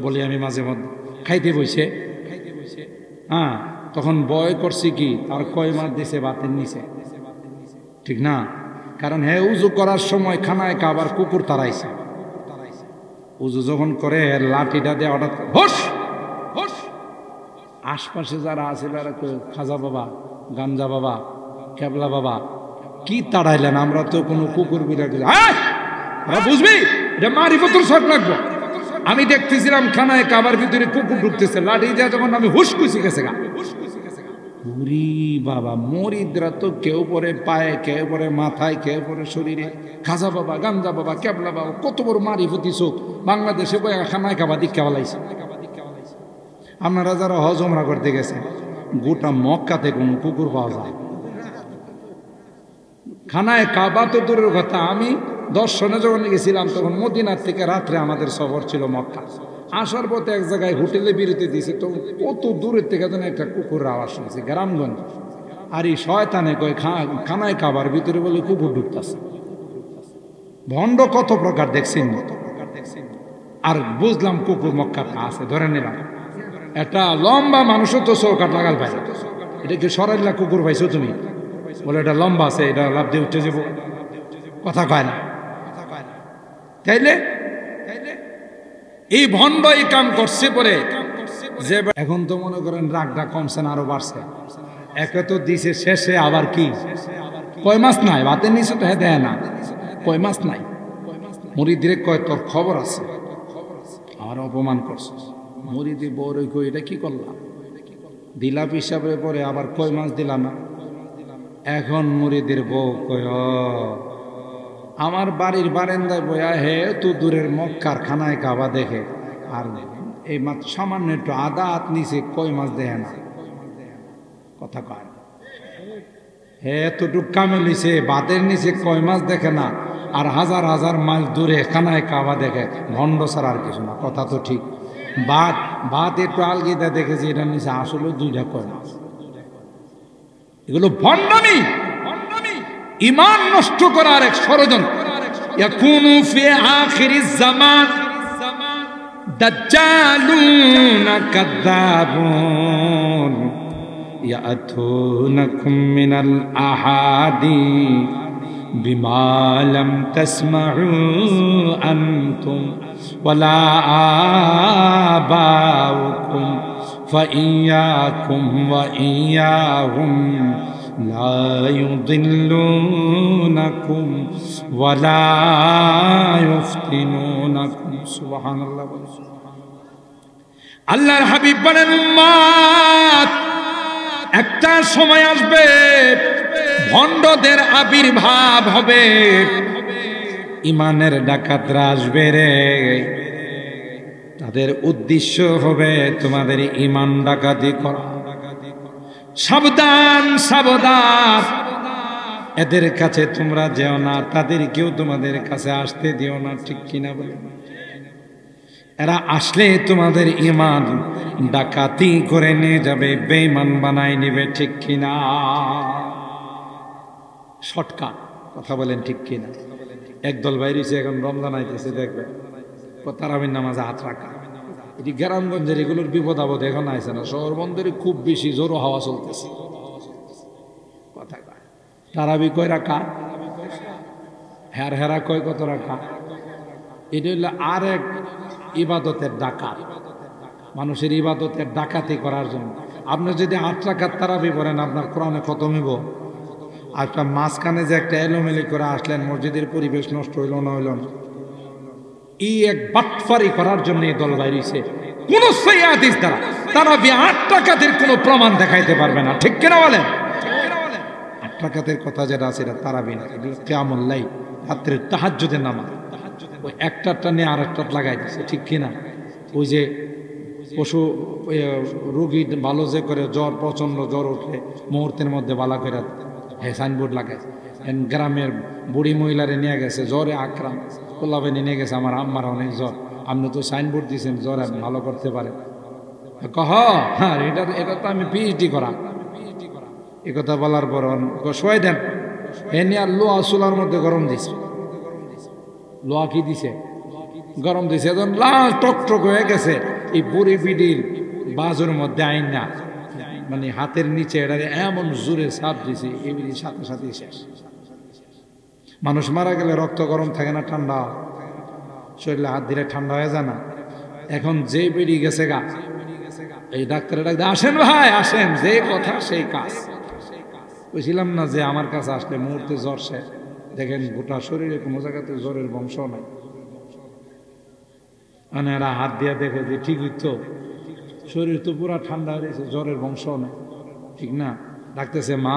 বলি আমি মাঝে মধ্যে খাইতে বইছে, হ্যাঁ তখন বয় করছি কি তার কয় মার দিছে বাতের নিচে, ঠিক না? কারণ হ্যাঁ উজু করার সময় খানায় খাবার কুকুর তাড়াইছে। উজু যখন করে লাঠিটা দিয়ে হঠাৎ হোস হোস, আশপাশে যারা আছে তারা খাজা বাবা গাঞ্জা বাবা কেবলা বাবা কি তাড়াইলেন? আমরা তো কোনো কুকুর বিড়াল বুঝবি এটা মারিফতের শর্ট লাগবে। আমি দেখতেছিলাম খানায় কাবার ভিতরে কুকুর ঢুকতেছে, লাঠি দিয়ে যখন আমি হুসকুসি গেছে গা। উরি বাবা, মরিদরা তো কেউ পরে পায়ে, কেউ পরে মাথায়, কেউ পরে শরীরে। খাজা বাবা, গাঞ্জা বাবা, কেবলা বাবা, কত বড় মারিফতি চোখ বাংলাদেশে বই খানায় কাবা দীক্ষা বালাইছে। আপনারা যারা হজ ওমরা করতে গেছেন, গোটা মক্কাতে কোনো কুকুর পাওয়া যায়? খানায় কাবা তো দূরের কথা, আমি দর্শনে যখন গেছিলাম তখন মদিনার থেকে রাত্রে আমাদের সফর ছিল মক্কা। আসার পথে এক জায়গায় হোটেলে বিরতি দিয়েছে, তো কত দূরের থেকে যেন একটা কুকুরের আওয়াজ শুনছে গ্রামগঞ্জ। আর এই শয়তানে কয় খানায় কাবার ভিতরে বলে কুকুর ঢুকতেছে। ভণ্ড কত প্রকার দেখছেন। আর বুঝলাম কুকুর মক্কাতে আছে, ধরে নিলাম একটা লম্বা মানুষও তো চৌকাট লাগাল পাই, এটা কি সরাইলা কুকুর পাইছো তুমি? বলে এটা লম্বা আছে, এটা লাভ দিয়ে উঠে যাবো, কথা কয় না। তাইলে এই ভণ্ড এই কাম করছে পরে যে এখন তো মনে করেন রাগটা কমছে না, আরো বাড়ছে। একে তো দিছে শেষে আবার কি কয় মাস নাই, ভাতের নিচে তো হ্যাঁ দেয় না, কয় মাস নাই। মুরিদিরে কয় তোর খবর আছে, আমার অপমান করছে। মুরিদি বড় কই এটা কি করলাম, দিলাপ হিসাবে পরে আবার কয় মাস দিলাম না। এখন মুরিদের বউ কয় আমার বাড়ির বারান্দায় বয়া হে তো দূরের মক্কার খানায় কাবা দেখে, আর এই মাত্র সামান্য একটু আদা হাত নিচে কয় মাস দেখে না, কথা কয়। হে এতটুক কামে লিছে বাতের নিচে কয় মাস দেখে না, আর হাজার হাজার মাইল দূরে খানায় কাবা দেখে। ভণ্ড ছাড়া আর কিছু না, কথা তো ঠিক। বাত একটু আলগিদা দেখেছি, এটার নিচে আসলে দুইটা কয় মাস। এগুলো ভণ্ডামি, ইমান নষ্ট করার এক ষড়যন্ত্র। ইয়াকুনু ফি আখিরিজ জামান দাজ্জালুন কাযাবুন ইয়াতুনাকুম মিনাল আহাদি বিমা লাম তাসমাউ আনতুম ওয়ালা আবাউকুম ফাইয়াকুম ওয়া ইয়াহুম লা ইউদিল্লুনাকুম ওয়ালা ইফতিনুনাকুম। সুবহানাল্লাহ। আল্লাহর হাবিব বলেন উম্মত, একটা সময় আসবে ভণ্ডদের আবির্ভাব হবে, ইমানের ডাকাতরা আসবে রে। তাদের উদ্দেশ্য হবে তোমাদের ইমান ডাকাতি করা। সাবধান সাবধান, এদের কাছে তোমরা যেও না, তাদেরকেও তোমাদের কাছে আসতে দিও না, ঠিক কিনা বলে? এরা আসলে তোমাদের ইমান ডাকাতি করে নিয়ে যাবে, বেঈমান বানাই নিবে, ঠিক কিনা? শর্টকাট কথা বলেন, ঠিক কিনা? একদল বাইরে এখন রমজান আইতেছে, দেখবে তারাবির নামাজে হাত রাখা। এটি গ্রামগঞ্জের এগুলোর বিপদ আপদ এখন আইসে না, শহর বন্দরে খুব বেশি জোরো হাওয়া চলতেছে, কথা কয়। তারাবি কয় রাখা, হেরা কয় কত রাখা। এটা হইলে আর এক ইবাদতের ডাকাত, মানুষের ইবাদতের ডাকাতি করার জন্য। আপনি যদি 8 রাকাত তারাবি পড়েন, আপনার কোরআনে খতম হইব। একটা মাঝখানে যে একটা এলোমেলি করে আসলেন, মসজিদের পরিবেশ নষ্ট হইল না, হইল না। এই এক বাটফারি করার জন্য এই দল বাইরেছে। কোন সহিহ হাদিস দ্বারা তারাবি 8 রাকাতের কোনো প্রমাণ দেখাইতে পারবে না, ঠিক কিনা বলেন? 8 রাকাতের কথা যেটা আছে এটা তারাবি না, এগুলো কিয়ামুল লাইল, রাত্রের তাহাজ্জুদের নামাজ। ওই একটাটা নিয়ে আর একটা লাগাই দিচ্ছে, ঠিক কিনা? ওই যে পশু রোগী ভালো যে করে, জ্বর প্রচন্ড জ্বর উঠলে মুহূর্তের মধ্যে বালা করে সাইনবোর্ড লাগায়। গ্রামের বুড়ি মহিলারে নিয়ে গেছে জ্বরে আক্রান্ত, কোলাবেনি নিয়ে গেছে, আমার আম্মার অনেক জ্বর, আপনি তো সাইনবোর্ড দিয়েছেন জ্বর ভালো করতে পারে। হ্যাঁ, এটা তো আমি পিএইচডি করা। এ কথা বলার পর শোয়াই দেন, এ নিয়ে আর লোহা চুলার মধ্যে গরম দিছে। লোহা কি দিছে? গরম দিছে। এখন লাল টকটক হয়ে গেছে। এই বুড়ি বিডির বাজুর মধ্যে আইন না, মানে হাতের নিচে এটা এমন জোরে চাপ দিছে, এমনি সাথে সাথে শেষ। মানুষ মারা গেলে রক্ত গরম থাকে না, ঠান্ডা শরীরে হাত দিলে ঠান্ডা হয়ে যায় না। এখন যে বেড়ি গেছে গা, এই ডাক্তারের ডাক্তার, আসেন ভাই আসেন, যে কথা সেই কাজ। বুঝলাম না যে আমার কাছে আসলে মুহূর্তে জ্বর শেষ, দেখেন গোটা শরীরে কোনো জায়গাতে জ্বরের বংশ নাই। এরা হাত দিয়া দেখে যে ঠিকই তো, শরীর তো পুরা ঠান্ডা হয়েছে, জ্বরের বংশ নেই, ঠিক না? ডাকতেছে মা,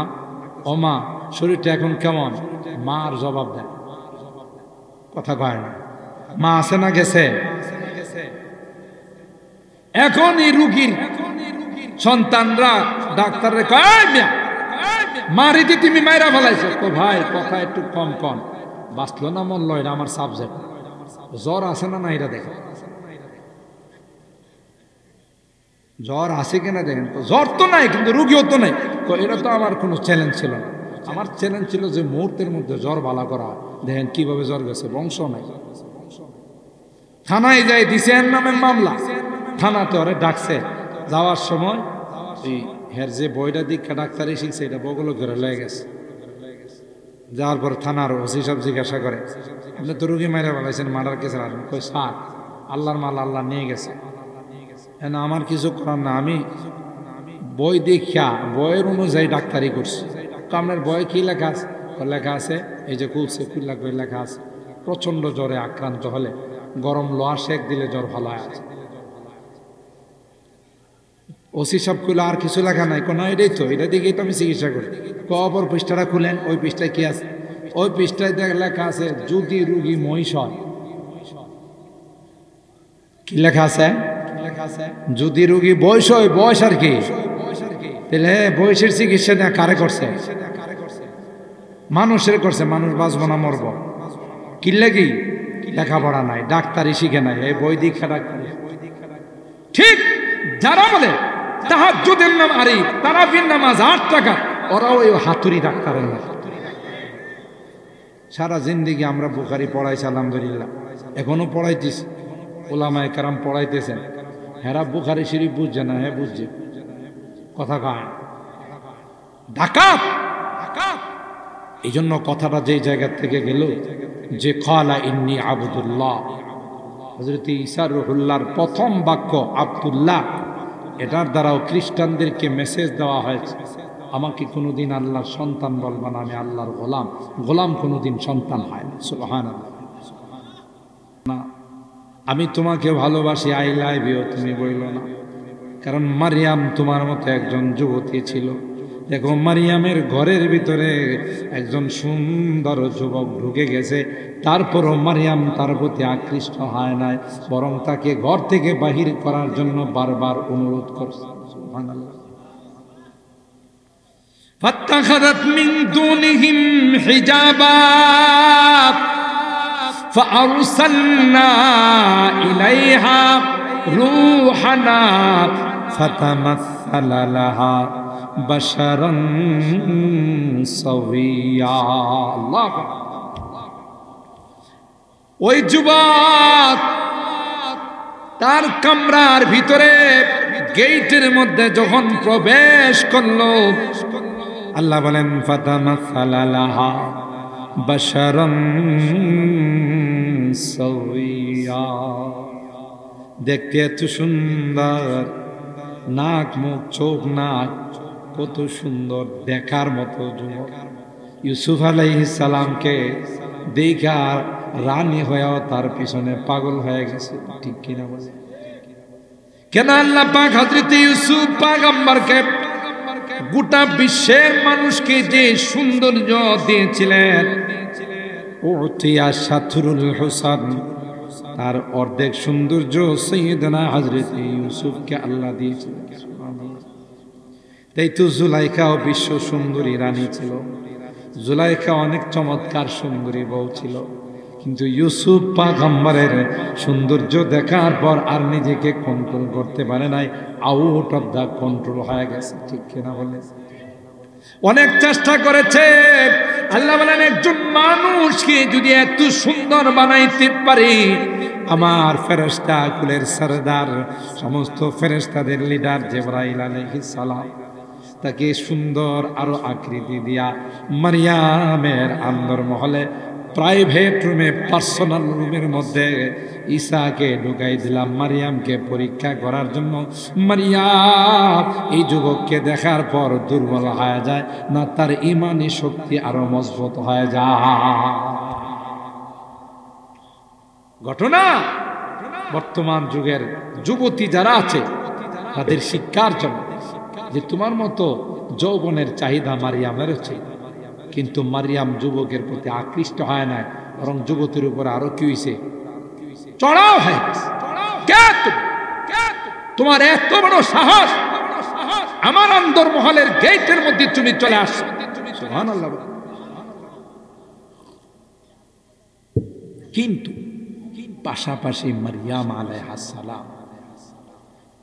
ও মা, শরীরটা এখন কেমন? মা আর জবাব দেয়, কথা কয় না। মা আছে না গেছে? এখন এই রুগীর সন্তানরা ডাক্তারের কয়, মারিতে তুমি মাইরা ফেলাইছো তো। ভাই কথা একটু কম কম, বাঁচলো না মরলো এটা আমার সাবজেক্ট। জ্বর আছে না না এটা দেখেন, জ্বর আছে কিনা দেখেন। তো জ্বর তো নাই কিন্তু রুগীও তো নাই, তো এটা তো আমার কোনো চ্যালেঞ্জ ছিল না। আমার চ্যালেঞ্জ ছিল যে মুহূর্তের মধ্যে জ্বর ভালো করা। দেখেন কিভাবে জ্বর গেছে, বংশ নাই। থানায় যাই দিছে এর নামে মামলা, থানাতে ওরে ডাকছে। যাওয়ার সময় এই হের যে বইটা দীক্ষা ডাক্তারই শিখছে এটা বগল করে লয়ে গেছে। যাওয়ার পর থানার ওসি সব জিজ্ঞাসা করে, আপনি তো রুগী মাইরা বলাইছেন, মার্ডার কেসের আর কই স্যার আল্লাহর মাল আল্লাহ নিয়ে গেছে, আমার কিছু করার না। আমি বই দীক্ষা বইয়ের অনুযায়ী ডাক্তারি করছি। তো আপনার বই কি লেখা আছে? লেখা আছে এই যে কুলসে কুল লাগবে লেখা আছে, প্রচন্ড জ্বরে আক্রান্ত হলে গরম লোহা শেক দিলে জ্বর ভালো হয় আছে। ওসি সব খুলে আর কিছু লেখা নাই, কোনো এটাই তো, এটা দিকেই তো আমি চিকিৎসা করি। অপর পৃষ্ঠাটা খুলেন, ওই পৃষ্ঠায় কি আছে? ওই পৃষ্ঠায় লেখা আছে যদি রুগী মহিষ হয়। কি লেখা আছে? যদি রুগী বয়স হয়, বয়স আর কি, তাহলে বয়সের চিকিৎসা না কারে করছে? মানুষের করছে। মানুষ বাঁচবো না মরব, কি লাগি? লেখাপড়া নাই, ডাক্তারি শিখে নাই, এই বই দীক্ষা ডাক্তারি। ঠিক যারা বলে তাহাজ্জুদের নাম আরি, তারাবির নামাজ 8 টাকা, ওরাও ওই হাতুড়ি ডাক্তারের না। সারা জিন্দেগি আমরা বুখারি পড়াইছি আলহামদুলিল্লাহ, এখনো পড়াইতেছি, ওলামায়ে কেরাম পড়াইতেছেন। হেরা বুখারি শরীফ বুঝছে না, হ্যাঁ বুঝছে, কথা কয় ডাকাত। এই জন্য কথাটা যে জায়গা থেকে গেল যে ক্বালা ইন্নী আবদুল্লাহ, হযরত ঈসা রুহুল্লাহর প্রথম বাক্য আব্দুল্লাহ, এটার দ্বারাও খ্রিস্টানদেরকে মেসেজ দেওয়া হয়েছে, আমাকে কোনোদিন আল্লাহর সন্তান বলবা না, আমি আল্লাহর গোলাম। গোলাম কোনোদিন সন্তান হয় না। সুবহানাল্লাহ। না আমি তোমাকে ভালোবাসি, আই লাভ ইউ, তুমি বইল না। কারণ মারিয়াম তোমার মতো একজন যুবতী ছিল। দেখো মারিয়ামের ঘরের ভিতরে একজন সুন্দর যুবক ঢুকে গেছে, তারপরও মারিয়াম তার প্রতি আকৃষ্ট হয় নাই, বরং তাকে ঘর থেকে বাহির করার জন্য বারবার অনুরোধ করছে। সুবহানাল্লাহ। ফাত্তাখাযাত মিন দুনিহিম হিজাবা ফাআরসালনা ইলাইহা রূহানা ফাতামাসসালা লাহা বাশারান সাওয়িয়া। আল্লাহ। ওই যুবক তার কামরার ভিতরে গেটের মধ্যে যখন প্রবেশ করলো, আল্লাহ বলেন ফাতামাসসালা লাহা বাশারান সাওয়িয়া। দেখতে এত সুন্দর, নাক মুখ চোখ নাক কত সুন্দর, দেখার মতো যুবক। ইউসুফ আলাইহিস সালামকে দেখা রানী হয়েও তার পিছনে পাগল হয়ে গেছে, ঠিক কিনা বলে? কেন আল্লাহ পাক হযরত ইউসুফ পয়গম্বরকে গোটা বিশ্বের মানুষকে যে সৌন্দর্য দিয়েছিলেন, উতিয়া শাতরুল হুসান, তার অর্ধেক সৌন্দর্য সাইয়েদনা হযরত ইউসুফকে আল্লাহ দিয়েছিলেন। তাই তো জুলাইখাও বিশ্ব সুন্দরী রানী ছিল। জুলাইখা অনেক চমৎকার সুন্দরী বউ ছিল, কিন্তু ইউসুফ পয়গম্বরের সৌন্দর্য দেখার পর আর নিজেকে কন্ট্রোল করতে পারে নাই, আউট অফ দা কন্ট্রোল হয়ে গেছে, ঠিক কিনা বলে? অনেক চেষ্টা করেছে। আল্লাহ বলেন একজন মানুষকে যদি এত সুন্দর বানাইতে পারি, আমার ফেরেশতা কুলের সরদার, সমস্ত ফেরেশতাদের লিডার জিবরাইল আলাইহিস সালাম, তাকে সুন্দর আরো আকৃতি দিয়া মারিয়ামের আন্দর মহলে প্রাইভেট রুমে, পার্সোনাল রুমের মধ্যে ঈসাকে ঢুকাই দিলাম মারিয়ামকে পরীক্ষা করার জন্য। মারিয়াম এই যুবককে দেখার পর দুর্বল হয়ে যায় না, তার ইমানি শক্তি আরো মজবুত হয়ে যায়। ঘটনা বর্তমান যুগের যুবতী যারা আছে তাদের শিক্ষার জন্য, যে তোমার মতো যৌবনের চাহিদা মারিয়ামের হচ্ছে, কিন্তু মারিয়াম যুবকের প্রতি আকৃষ্ট হয় না, বরং যুবতীর উপর আরো কি হয়েছে, চড়াও হয়। তোমার এত বড় সাহস, আমার অন্দরমহলের গেটের মধ্যে তুমি চলে আসছো। সুবহানাল্লাহ। কিন্তু পাশাপাশি মারিয়াম আলাইহিস সালাম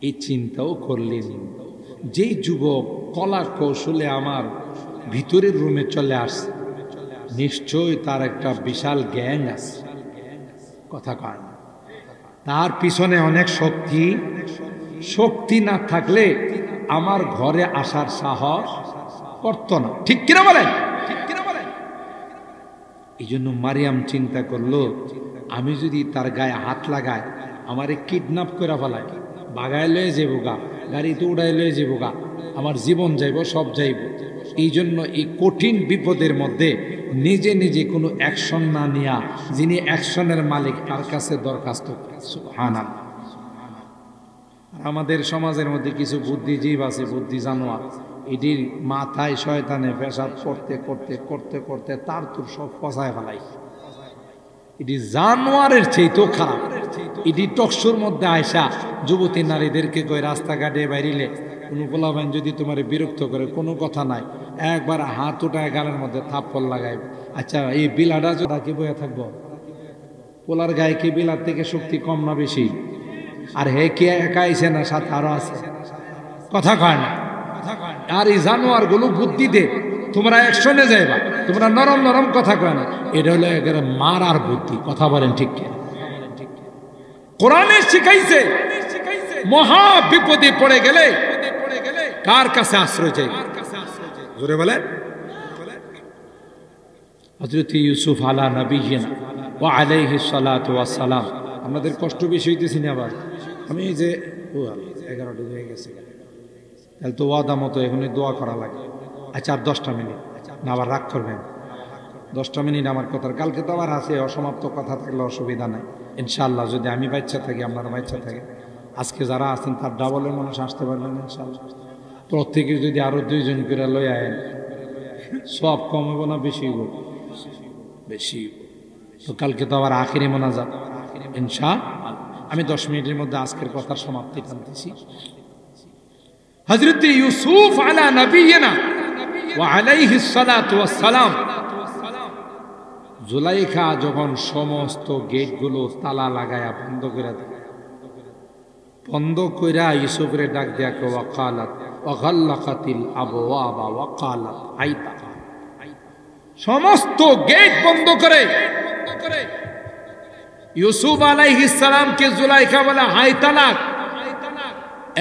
এই চিন্তাও করলেন, যেই যুবক কলা কৌশলে আমার ভিতরের রুমে চলে আসছে, নিশ্চয় তার একটা বিশাল গ্যাং আছে। কথা কয় না, তার পিছনে অনেক শক্তি। শক্তি না থাকলে আমার ঘরে আসার সাহস করত না। ঠিক কিনা বলেন? এই জন্য মারিয়াম চিন্তা করলো, আমি যদি তার গায়ে হাত লাগাই, আমারে কিডন্যাপ করে ফেলায়, বাগায় লয়ে যাবো গা, গাড়িতে উড়াই লয়ে যাবো গা, আমার জীবন যাইব, সব যাইব। এই জন্য এই কঠিন বিপদের মধ্যে নিজে নিজে কোনো অ্যাকশন না নিয়া, যিনি অ্যাকশনের মালিক তার কাছে দরখাস্ত করে। সুবহানাল্লাহ। আমাদের সমাজের মধ্যে কিছু বুদ্ধিজীব আছে, বুদ্ধি জানোয়ার, এটির মাথায় শয়তানে পেশাব করতে করতে করতে করতে তার তোর সব ফসায় ফেলাই। এটি জানোয়ারের চেয়েও খারাপ। এটি টকশোর মধ্যে আয়সা যুবতী নারীদেরকে কই রাস্তাঘাটে বাইরিলে কোনো পোলাবাইন যদি তোমার বিরক্ত করে, কোনো কথা নাই, একবার হাত উঠায় গালের মধ্যে থাপ্পড় লাগাইব। আচ্ছা, এই বিলাটা যদি কি বয়ে থাকবো? পোলার গায়ে কি বিলার থেকে শক্তি কম না বেশি? আর হে কে একা আইছে না, সাথে আরো আছে। কথা কয় না। আর এই জানোয়ার গুলো বুদ্ধি দে, তোমরা অ্যাকশনে যাইবা, তোমরা নরম নরম কথা কয় না। এটা হলো একেবারে মার আর বুদ্ধি। কথা বলেন ঠিক কি? কোরআনে শিখাইছে মহা বিপদে পড়ে গেলে কার কাছে আশ্রয় চাই? জোরে বলেন। হযরত ইউসুফ আলা নবিয়িনা ওয়া আলাইহিস সালাতু ওয়াস সালাম। আমাদের কষ্ট বেশি হইতেছি না আবার? আমি এই যে 11টা হয়ে গেছে, তাহলে তো ওয়াদা মতো এখনই দোয়া করা লাগে। আচ্ছা, আর 10টা মিনিট না, আবার রাগ করবেন? 10টা মিনিট আমার কথার, কালকে তো আবার আছে, অসমাপ্ত কথা থাকলে অসুবিধা নাই ইনশাআল্লাহ। যদি আমি বাচ্চা থাকি, আপনারা বাচ্চা থাকে, আজকে যারা আছেন তার ডাবলের মানুষ আসতে পারবেন ইনশাআল্লাহ। প্রত্যেকে যদি আরো 2 জন করে লই আয়েন, সব কম হইব না বেশি হইব? বেশি। তো কালকে তো আবার আখিরি মোনাজাত ইনশাআল্লাহ। আমি 10 মিনিটের মধ্যে আজকের কথার সমাপ্তি টানতেছি। হযরত ইউসুফ আলা নবিয়িনা ওয়া আলাইহিস সালাতু ওয়াস সালাম, জুলাইখা যখন সমস্ত গেটগুলো তালা লাগায়া বন্ধ করে দেয়, বন্ধ কইরা ইউসুফরে ডাক দিয়া কয় ওয়াকালাত ওয়াগাল্লাকাতিল আবওয়াবা ওয়াকালাত আইতা, সমস্ত গেট বন্ধ করে ইউসুফ আলাইহিস সালামকে জুলাইখা বলে, হাই তালাক,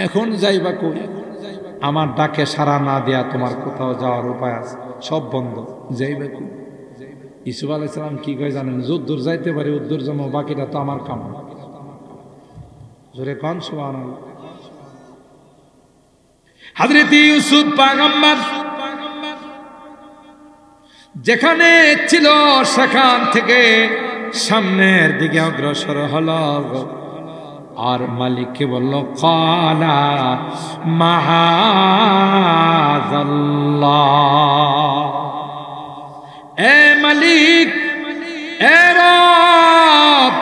এখন যাইবা কই? আমার ডাকে সাড়া না দেয়া তোমার কোথাও যাওয়ার উপায় আছে? সব বন্ধ, যাইবা কই? ইউসুফ আলাইহিস সালাম কি কয় জানেন? যদ্দূর যাইতে পারি উদ্দূর যাবো, বাকিটা তো আমার কাম। জোরে কোন সুবহানাল্লাহ। হযরত ইউসুফ পয়গম্বর যেখানে ছিল সেখান থেকে সামনের দিকে অগ্রসর হলো, আর মালিককে বলল, কালা মাহাযাল্লাহ, এ মালিক, এ রব,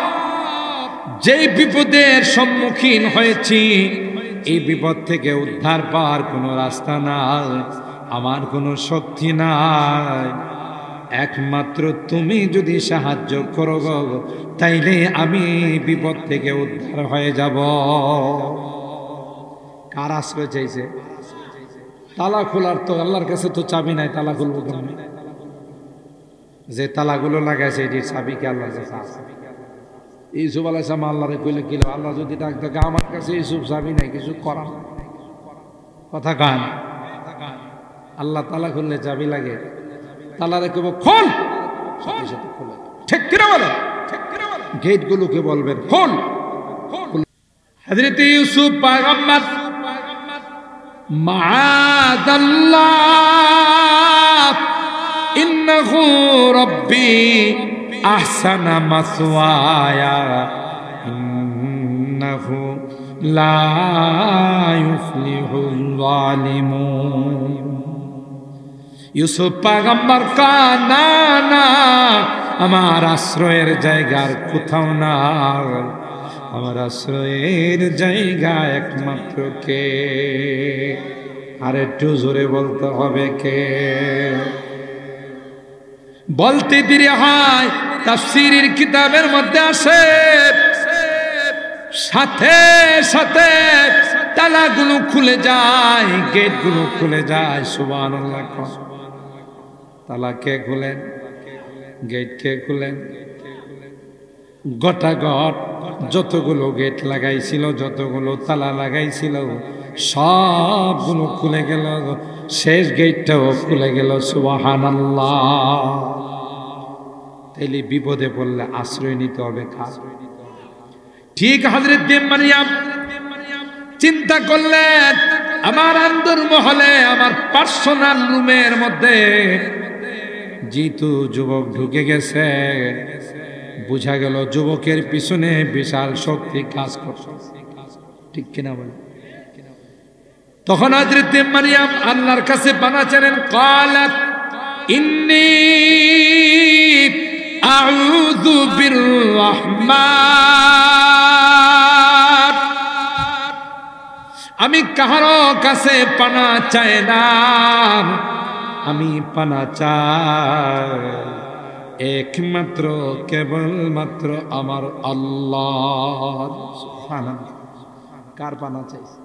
যেই বিপদের সম্মুখীন হয়েছি, এই বিপদ থেকে উদ্ধার পাওয়ার কোনো রাস্তা নাই, আমার কোনো শক্তি নাই, একমাত্র তুমি যদি সাহায্য করো তাইলে আমি বিপদ থেকে উদ্ধার হয়ে যাব। কার আশ্রয় চাইছে? তালা খোলার তো আল্লাহর কাছে তো চাবি নাই, তালা খুলবো কেমনে? যে তালাগুলো লাগাইছে এটির চাবি কি আল্লাহর কাছে আছে? ইউসুফ আলাইহিস সালাম আল্লাহরে কইলে কি, আল্লাহ যদি ডাক থাকে, আমার কাছে ইউসুফ চাবি নাই, কিছু করার। কথা কান, আল্লাহ তালা খুললে চাবি লাগে, তালারে কইব খোল, সাথে সাথে খোলে। ঠিক কিনা বলেন? গেটগুলোকে বলবেন খোল। হযরত ইউসুফ পয়গম্বর মাআযাল্লাহ ইন্নাহু রাব্বি আহসানা মাসওয়ায়া ইন্নাহু লা ইউফলিহুল যালিমুন। ইউসুফ পয়গম্বর কানা না, আমার আশ্রয়ের জায়গার কোথাও না, আমার আশ্রয়ের জায়গা একমাত্র কে? আর একটু জোরে বলতে হবে কে? বলতে দেরি হয়, তাফসীরের কিতাবের মধ্যে আসে সাথে সাথে তালাগুলো খুলে যায়, গেটগুলো খুলে যায়। সুবহানাল্লাহ। তালা কে খুলেন? গেট কে খুলেন? গোটাগট যতগুলো গেট লাগাইছিল, যতগুলো তালা লাগাইছিল, সবগুলো খুলে গেল, শেষ গেটটাও খুলে গেল। সুবহানাল্লাহ। তাইলে বিপদে পড়লে আশ্রয় নিতে হবে কার? ঠিক হযরত মারইয়াম চিন্তা করলেন, আমার আন্দর মহলে, আমার পার্সোনাল রুমের মধ্যে যেহেতু যুবক ঢুকে গেছে, বুঝা গেল যুবকের পিছনে বিশাল শক্তি কাজ করছে। ঠিক কিনা বলে? তখন হযরত মারইয়াম আল্লাহর কাছে পানা চাইলেন। ক্বালাত ইন্নী আউযু বিররহমান, আমি কাহারো কাছে পানা চাই না, আমি পানা চাই একমাত্র কেবলমাত্র আমার আল্লাহ। সুবহানাল্লাহ। কার পানা চাইছে?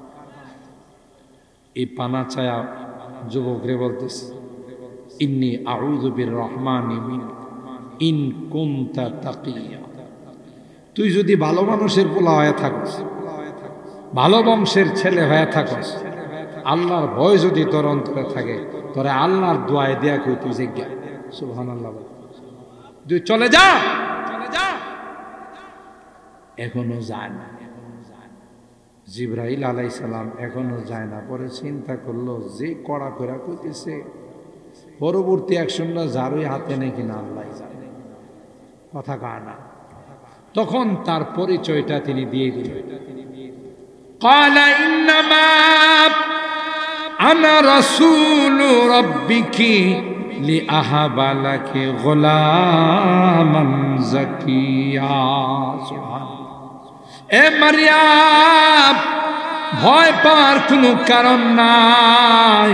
এই পানা চায়া যুবকরে বলতেছে, ইন্নী আউযু বিররহমানি মিনক ইন কুনতা তাকিয়া। তুই যদি ভালো মানুষের পোলা হয়ে থাকস, ভালো বংশের ছেলে হয়ে থাকস, আল্লাহর ভয় যদি তোর অন্তরে থাকে, তোরে আল্লাহর দোয়ায় দেয়া কই তুই জিজ্ঞা। সুবহানাল্লাহ। তুই চলে যা। এখনো যায় না। জিবরাইল আলাইহিস সালাম এখনো যায় না। পরে চিন্তা করলো, যে কড়া কইরা কইতেছে, পরবর্তী অ্যাকশনটা যারই হাতে নেই কিনা আল্লাহ জানে, কথা কয় না। তখন তার পরিচয়টা তিনি দিয়ে দিলেন। ক্বালা ইন্নামা আনা রাসূলু রাব্বিকি লিআহাবা লাকি গুলামান যাকিয়া। এ মারইয়াম, ভয় পাওয়ার কোনো কারণ নাই,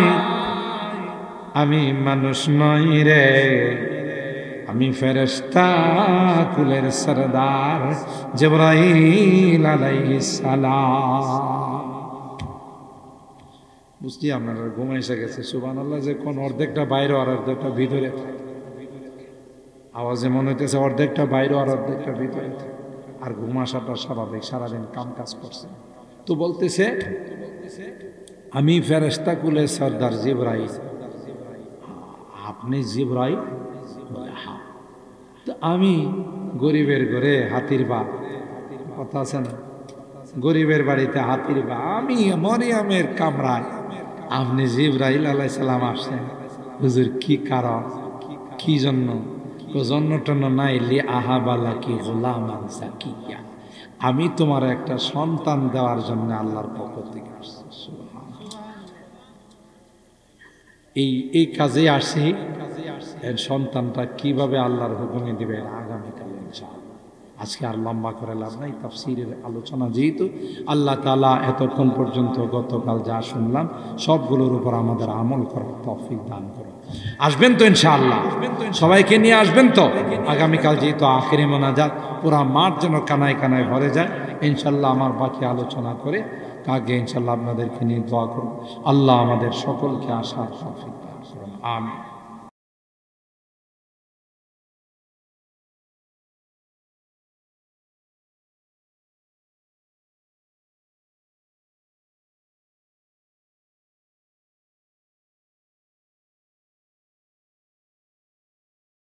আমি মানুষ নই রে, আমি ফেরেশতা কুলের সরদার জিবরাইল আলাইহিস সালাম। বুঝছি আপনারা ঘুমাই এসে গেছে। সুবহানাল্লাহ। যে কোন অর্ধেকটা বাইরে আর অর্ধেকটা ভিতরে, আওয়াজে মনে হইতেছে অর্ধেকটা বাইরে আর অর্ধেকটা ভিতরে, আর ঘুম আসাটা স্বাভাবিক, সারাদিন কাম কাজ করছে। তো বলতেছে, আমি ফেরেশতা কুলের সরদার জিবরাইল। আপনি জিবরাইল? হ্যাঁ। তো আমি গরিবের ঘরে হাতির বা, কথা আছে না, গরিবের বাড়িতে হাতির বা, আমি মরিয়মের কামরায়, আপনি জিবরাইল আলাইহিস সালাম আসছেন। হুজুর কি কারণ, কি জন্য? জন্য টন্য নাই, লিআহাবা লাকি গুলামান যাকিয়া, আমি তোমার একটা সন্তান দেওয়ার জন্য আল্লাহর পক্ষ থেকে আসছি। এই কাজে আসি। এর সন্তানটা কিভাবে আল্লাহর হুকুমে দিবে আগামীকাল ইনশাআল্লাহ। আজকে আর লম্বা করে লাভ নাই, তাফসীরের আলোচনা যেহেতু আল্লাহ তাআলা এতক্ষণ পর্যন্ত গতকাল যা শুনলাম সবগুলোর উপর আমাদের আমল করার তৌফিক দান করুন। আসবেন তো ইনশাআল্লাহ? সবাইকে নিয়ে আসবেন তো? আগামীকাল যেহেতু আখিরি মোনাজাত, পুরা মাঠ যেন কানায় কানায় ভরে যায় ইনশাআল্লাহ। আমার বাকি আলোচনা করে আগে ইনশাআল্লাহ আপনাদেরকে নিয়ে দোয়া করব। আল্লাহ আমাদের সকলকে আসার তৌফিক দান করুন। আমিন।